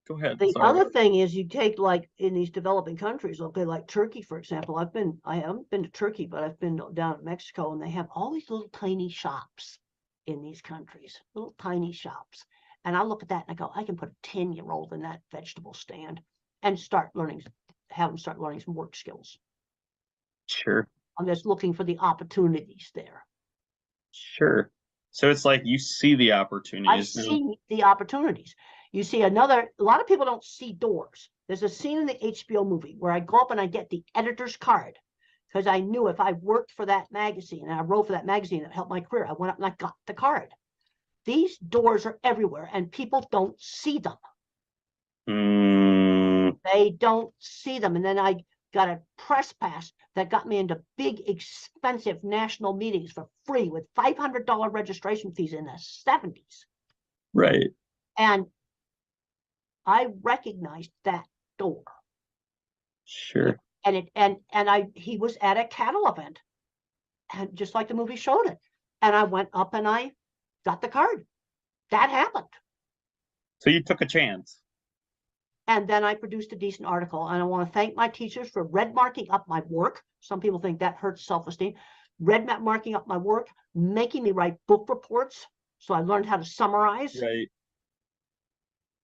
Go ahead. The other thing is, you take, like in these developing countries, okay, like Turkey, for example. I haven't been to Turkey, but I've been down in Mexico, and they have all these little tiny shops in these countries, little tiny shops. And I look at that and I go, I can put a 10-year-old in that vegetable stand and have them start learning some work skills. Sure. I'm just looking for the opportunities there. Sure. So it's like you see the I opportunities. see the opportunities. You see a lot of people don't see doors. There's a scene in the HBO movie where I go up and I get the editor's card because I knew if I worked for that magazine and I wrote for that magazine that helped my career, I went up and I got the card. These doors are everywhere and people don't see them. They don't see them. And then I got a press pass that got me into big, expensive national meetings for free with $500 registration fees in the 70s. Right. And I recognized that door. Sure. And he was at a cattle event, and just like the movie showed it. And I went up and I got the card. That happened. So you took a chance. And then I produced a decent article. And I want to thank my teachers for red marking up my work. Some people think that hurts self-esteem. Red marking up my work, making me write book reports. So I learned how to summarize. Right.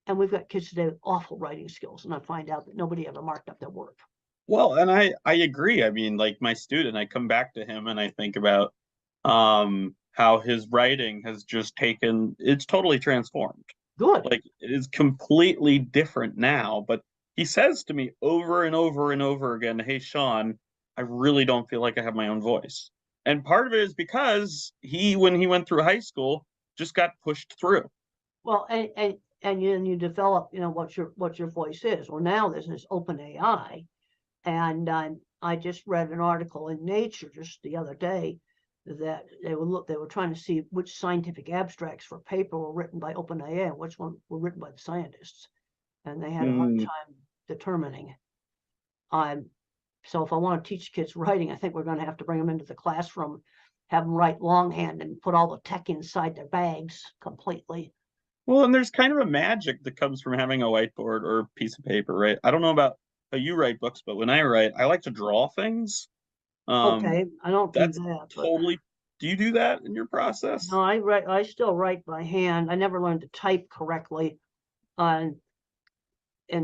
And we've got kids today with awful writing skills. And I find out that nobody ever marked up their work. Well, and I agree. I mean, like my student, I come back to him and I think about how his writing has just it's totally transformed. Good. Like it is completely different now, but he says to me over and over and over again, "Hey, Sean, I really don't feel like I have my own voice." And part of it is because when he went through high school, just got pushed through. Well, and you develop, what your voice is. Well, now there's this open AI, and I just read an article in Nature just the other day that they were trying to see which scientific abstracts for paper were written by OpenAI and which one were written by the scientists, and they had a hard time determining. So if I want to teach kids writing, I think we're going to have to bring them into the classroom, have them write longhand, and put all the tech inside their bags completely. Well, and there's kind of a magic that comes from having a whiteboard or a piece of paper, right? I don't know about how you write books, but when I write, I like to draw things. Okay, I don't do That's that. totally. Do you do that in your process? No, I still write by hand. I never learned to type correctly, and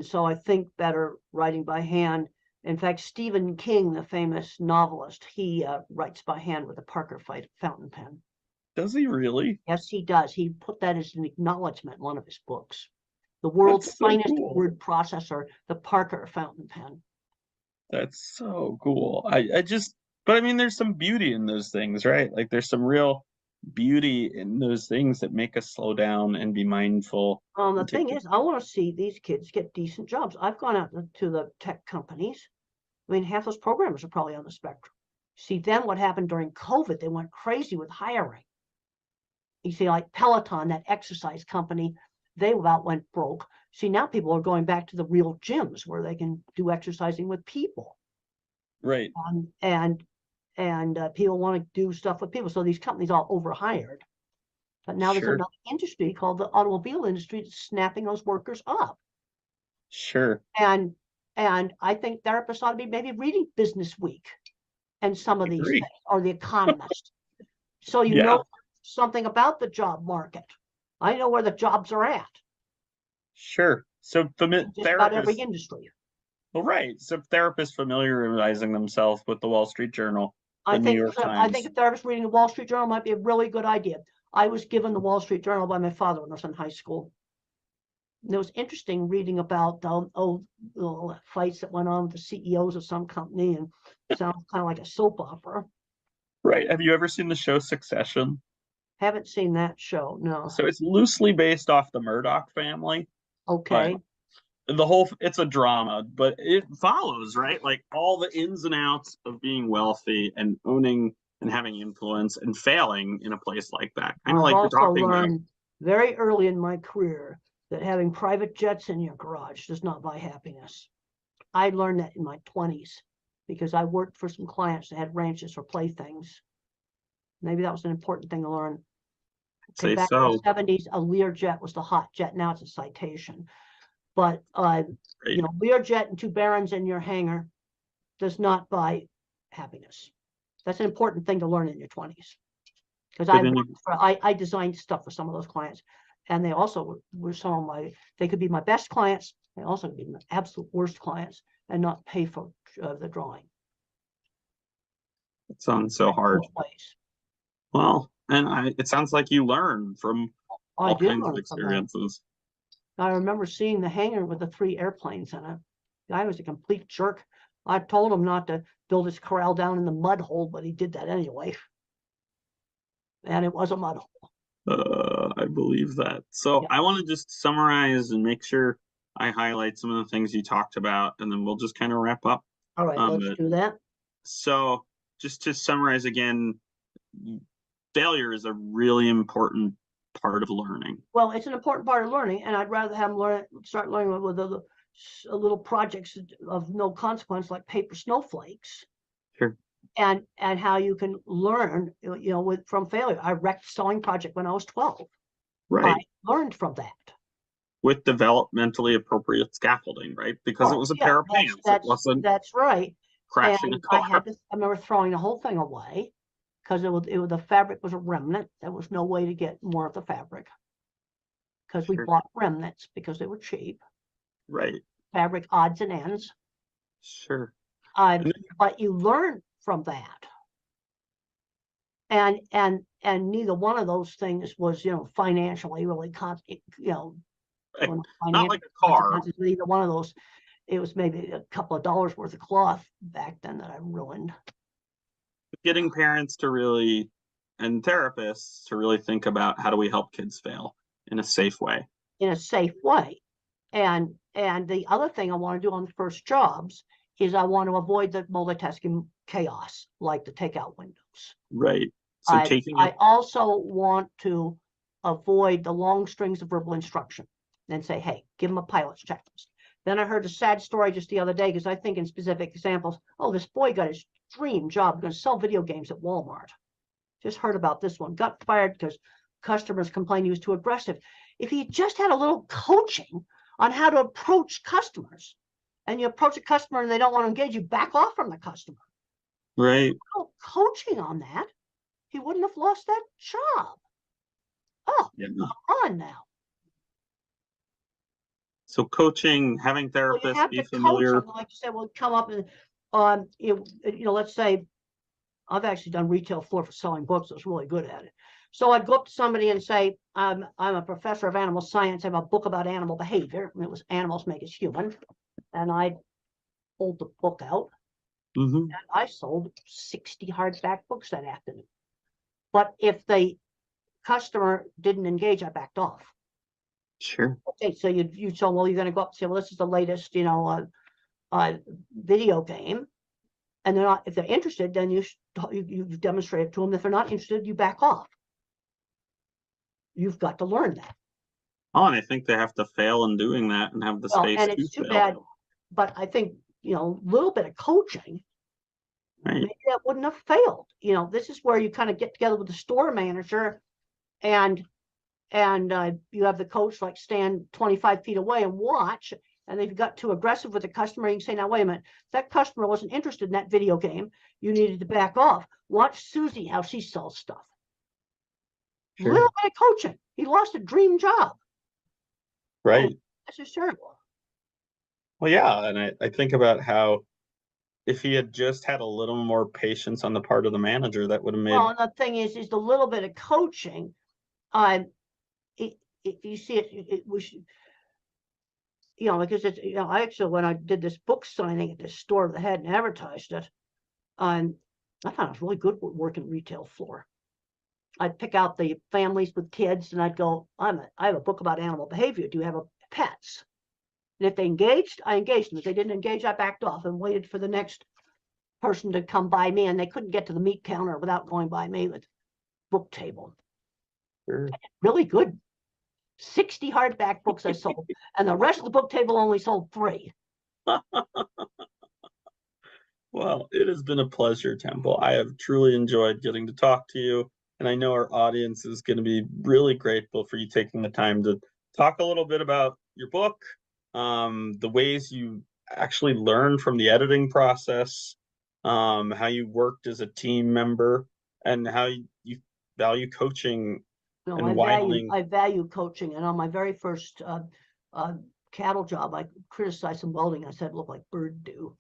so I think better writing by hand. In fact, Stephen King, the famous novelist, he writes by hand with a Parker fountain pen. Does he really? Yes, he does. He put that as an acknowledgement in one of his books. The world's finest word processor, the Parker fountain pen. That's so cool. But I mean, there's some beauty in those things, right? Like there's some real beauty in those things that make us slow down and be mindful. The thing is, I want to see these kids get decent jobs. I've gone out to the tech companies. I mean, half those programmers are probably on the spectrum. See, then what happened during COVID, they went crazy with hiring. You see, like Peloton, that exercise company, they about went broke. See, now people are going back to the real gyms where they can do exercising with people. Right. And people want to do stuff with people. So these companies all overhired. But now there's another industry called the automobile industry that's snapping those workers up. Sure. And I think therapists ought to be maybe reading Business Week and some of these things, or The Economist. So you know something about the job market. I know where the jobs are at. Sure. So just about every industry. Well, right. So therapists familiarizing themselves with the Wall Street Journal, the New York Times. I think a therapist reading the Wall Street Journal might be a really good idea. I was given the Wall Street Journal by my father when I was in high school. And it was interesting reading about the fights that went on with the CEOs of some company, and it sounds kind of like a soap opera. Right. Have you ever seen the show Succession? Haven't seen that show, no. So it's loosely based off the Murdoch family. Okay. It's a drama, but it follows, right? Like all the ins and outs of being wealthy and owning and having influence and failing in a place like that. Kind of like I've also learned very early in my career that having private jets in your garage does not buy happiness. I learned that in my 20s because I worked for some clients that had ranches for playthings. Maybe that was an important thing to learn. Say back so. in the 70s, a Learjet was the hot jet. Now it's a Citation. But Learjet and 2 Barons in your hangar does not buy happiness. That's an important thing to learn in your 20s. Because I designed stuff for some of those clients, and they also were they could be my best clients. They also could be my absolute worst clients and not pay for the drawing. It sounds so hard. Well, And it sounds like you learn from I all did kinds of learn from that. experiences. I remember seeing the hangar with the 3 airplanes in it. The guy was a complete jerk. I told him not to build his corral down in the mud hole, but he did that anyway. And it was a mud hole. I believe that. So Yeah. I want to just summarize and make sure I highlight some of the things you talked about, and then we'll just kind of wrap up. All right, let's do that. So just to summarize again, failure is a really important part of learning. Well, it's an important part of learning, and I'd rather have them start learning with a little projects of no consequence, like paper snowflakes. Sure. And how you can learn, from failure. I wrecked a sewing project when I was 12. Right. I learned from that. With developmentally appropriate scaffolding, right? Because it was a pair of pants. It wasn't. That's right. Crashing And a car. I remember throwing the whole thing away because the fabric was a remnant. There was no way to get more of the fabric because we bought remnants because they were cheap. Right. Fabric odds and ends. Sure. But you learn from that. And neither one of those things was, financially really, not like a car. Neither one of those. It was maybe a couple of dollars worth of cloth back then that I ruined. Getting parents to really, and therapists to really think about how do we help kids fail in a safe way. In a safe way. And the other thing I want to do on the first jobs is I want to avoid the multitasking chaos, like the takeout windows. Right. So I also want to avoid the long strings of verbal instruction and say, hey, give them a pilot's checklist. Then I heard a sad story just the other day, because I think in specific examples, oh, this boy got his dream job, going to sell video games at Walmart. Just heard about this one. Got fired because customers complained he was too aggressive. If he just had a little coaching on how to approach customers, and you approach a customer and they don't want to engage, you back off from the customer. Right. Coaching on that, he wouldn't have lost that job. Oh, yeah. Come on now. So coaching, having therapists be familiar. Like you said, we'll come up and, let's say I've actually done retail floor for selling books. I was really good at it. So I'd go up to somebody and say, I'm a professor of animal science. I have a book about animal behavior. And it was Animals Make Us Human. And I'd hold the book out. And I sold 60 hardback books that afternoon. But if the customer didn't engage, I backed off. Sure. Okay, so you told, well, you're going to go up and say, well, this is the latest, video game. And if they're interested, then you demonstrate it to them. If they're not interested, you back off. You've got to learn that. Oh, and I think they have to fail in doing that and have the space and it's too bad. But I think, a little bit of coaching, maybe that wouldn't have failed. This is where you kind of get together with the store manager and you have the coach like stand 25 feet away and watch. And if you got too aggressive with the customer, you can say, now, wait a minute, that customer wasn't interested in that video game. You needed to back off. Watch Susie, how she sells stuff. Sure. Little bit of coaching. He lost a dream job. Right. That's just terrible. Well, yeah. And I think about how if he had just had a little more patience on the part of the manager, that would have made. Well, and the thing is the little bit of coaching, if you see it we should, because it's, I actually, when I did this book signing at this store that hadn't advertised it, I thought it was really good working retail floor. I'd pick out the families with kids and I'd go, I have a book about animal behavior. Do you have pets? And if they engaged, I engaged them. If they didn't engage, I backed off and waited for the next person to come by me, and they couldn't get to the meat counter without going by me with book table. Sure. Really good. 60 hardback books I sold, and the rest of the book table only sold 3. Well, it has been a pleasure, Temple. I have truly enjoyed getting to talk to you, and I know our audience is going to be really grateful for you taking the time to talk a little bit about your book, the ways you actually learned from the editing process, how you worked as a team member, and how you value coaching. No, I value coaching. And on my very first cattle job, I criticized some welding. I said it looked like bird dew.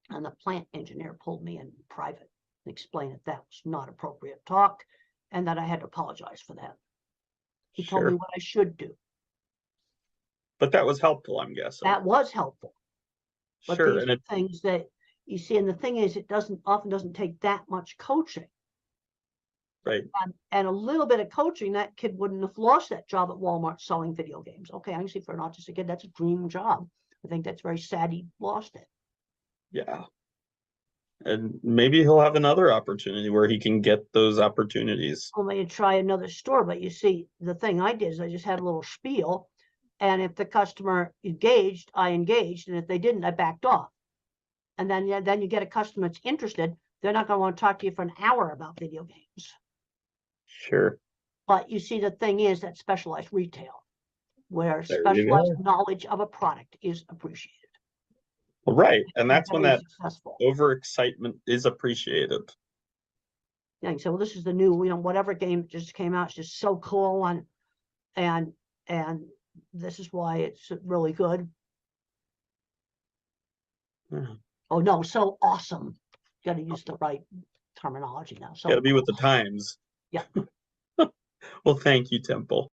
And the plant engineer pulled me in private and explained that was not appropriate talk. and that I had to apologize for that. He told me Sure. what I should do. But that was helpful, I'm guessing. That was helpful. But Sure. these And are it, things that you see, and the thing is, it often doesn't take that much coaching. right. And a little bit of coaching, that kid wouldn't have lost that job at Walmart selling video games. Okay, I can see for an autistic kid, that's a dream job. I think that's very sad he lost it. Yeah. And maybe he'll have another opportunity where he can get those opportunities. Well, maybe try another store, but you see, the thing I did is I just had a little spiel, and if the customer engaged, I engaged, and if they didn't, I backed off. And then you get a customer that's interested. They're not going to want to talk to you for an hour about video games. Sure. But you see, the thing is that specialized retail, where There you specialized go. knowledge of a product is appreciated. Well, right. And that's when Very that successful. overexcitement is appreciated. Yeah, you say, well, this is the new, whatever game just came out, it's just so cool, and this is why it's really good. Yeah. Oh no, so awesome. Got to use the right terminology now. So Got to be with the times. yeah. Well, thank you, Temple.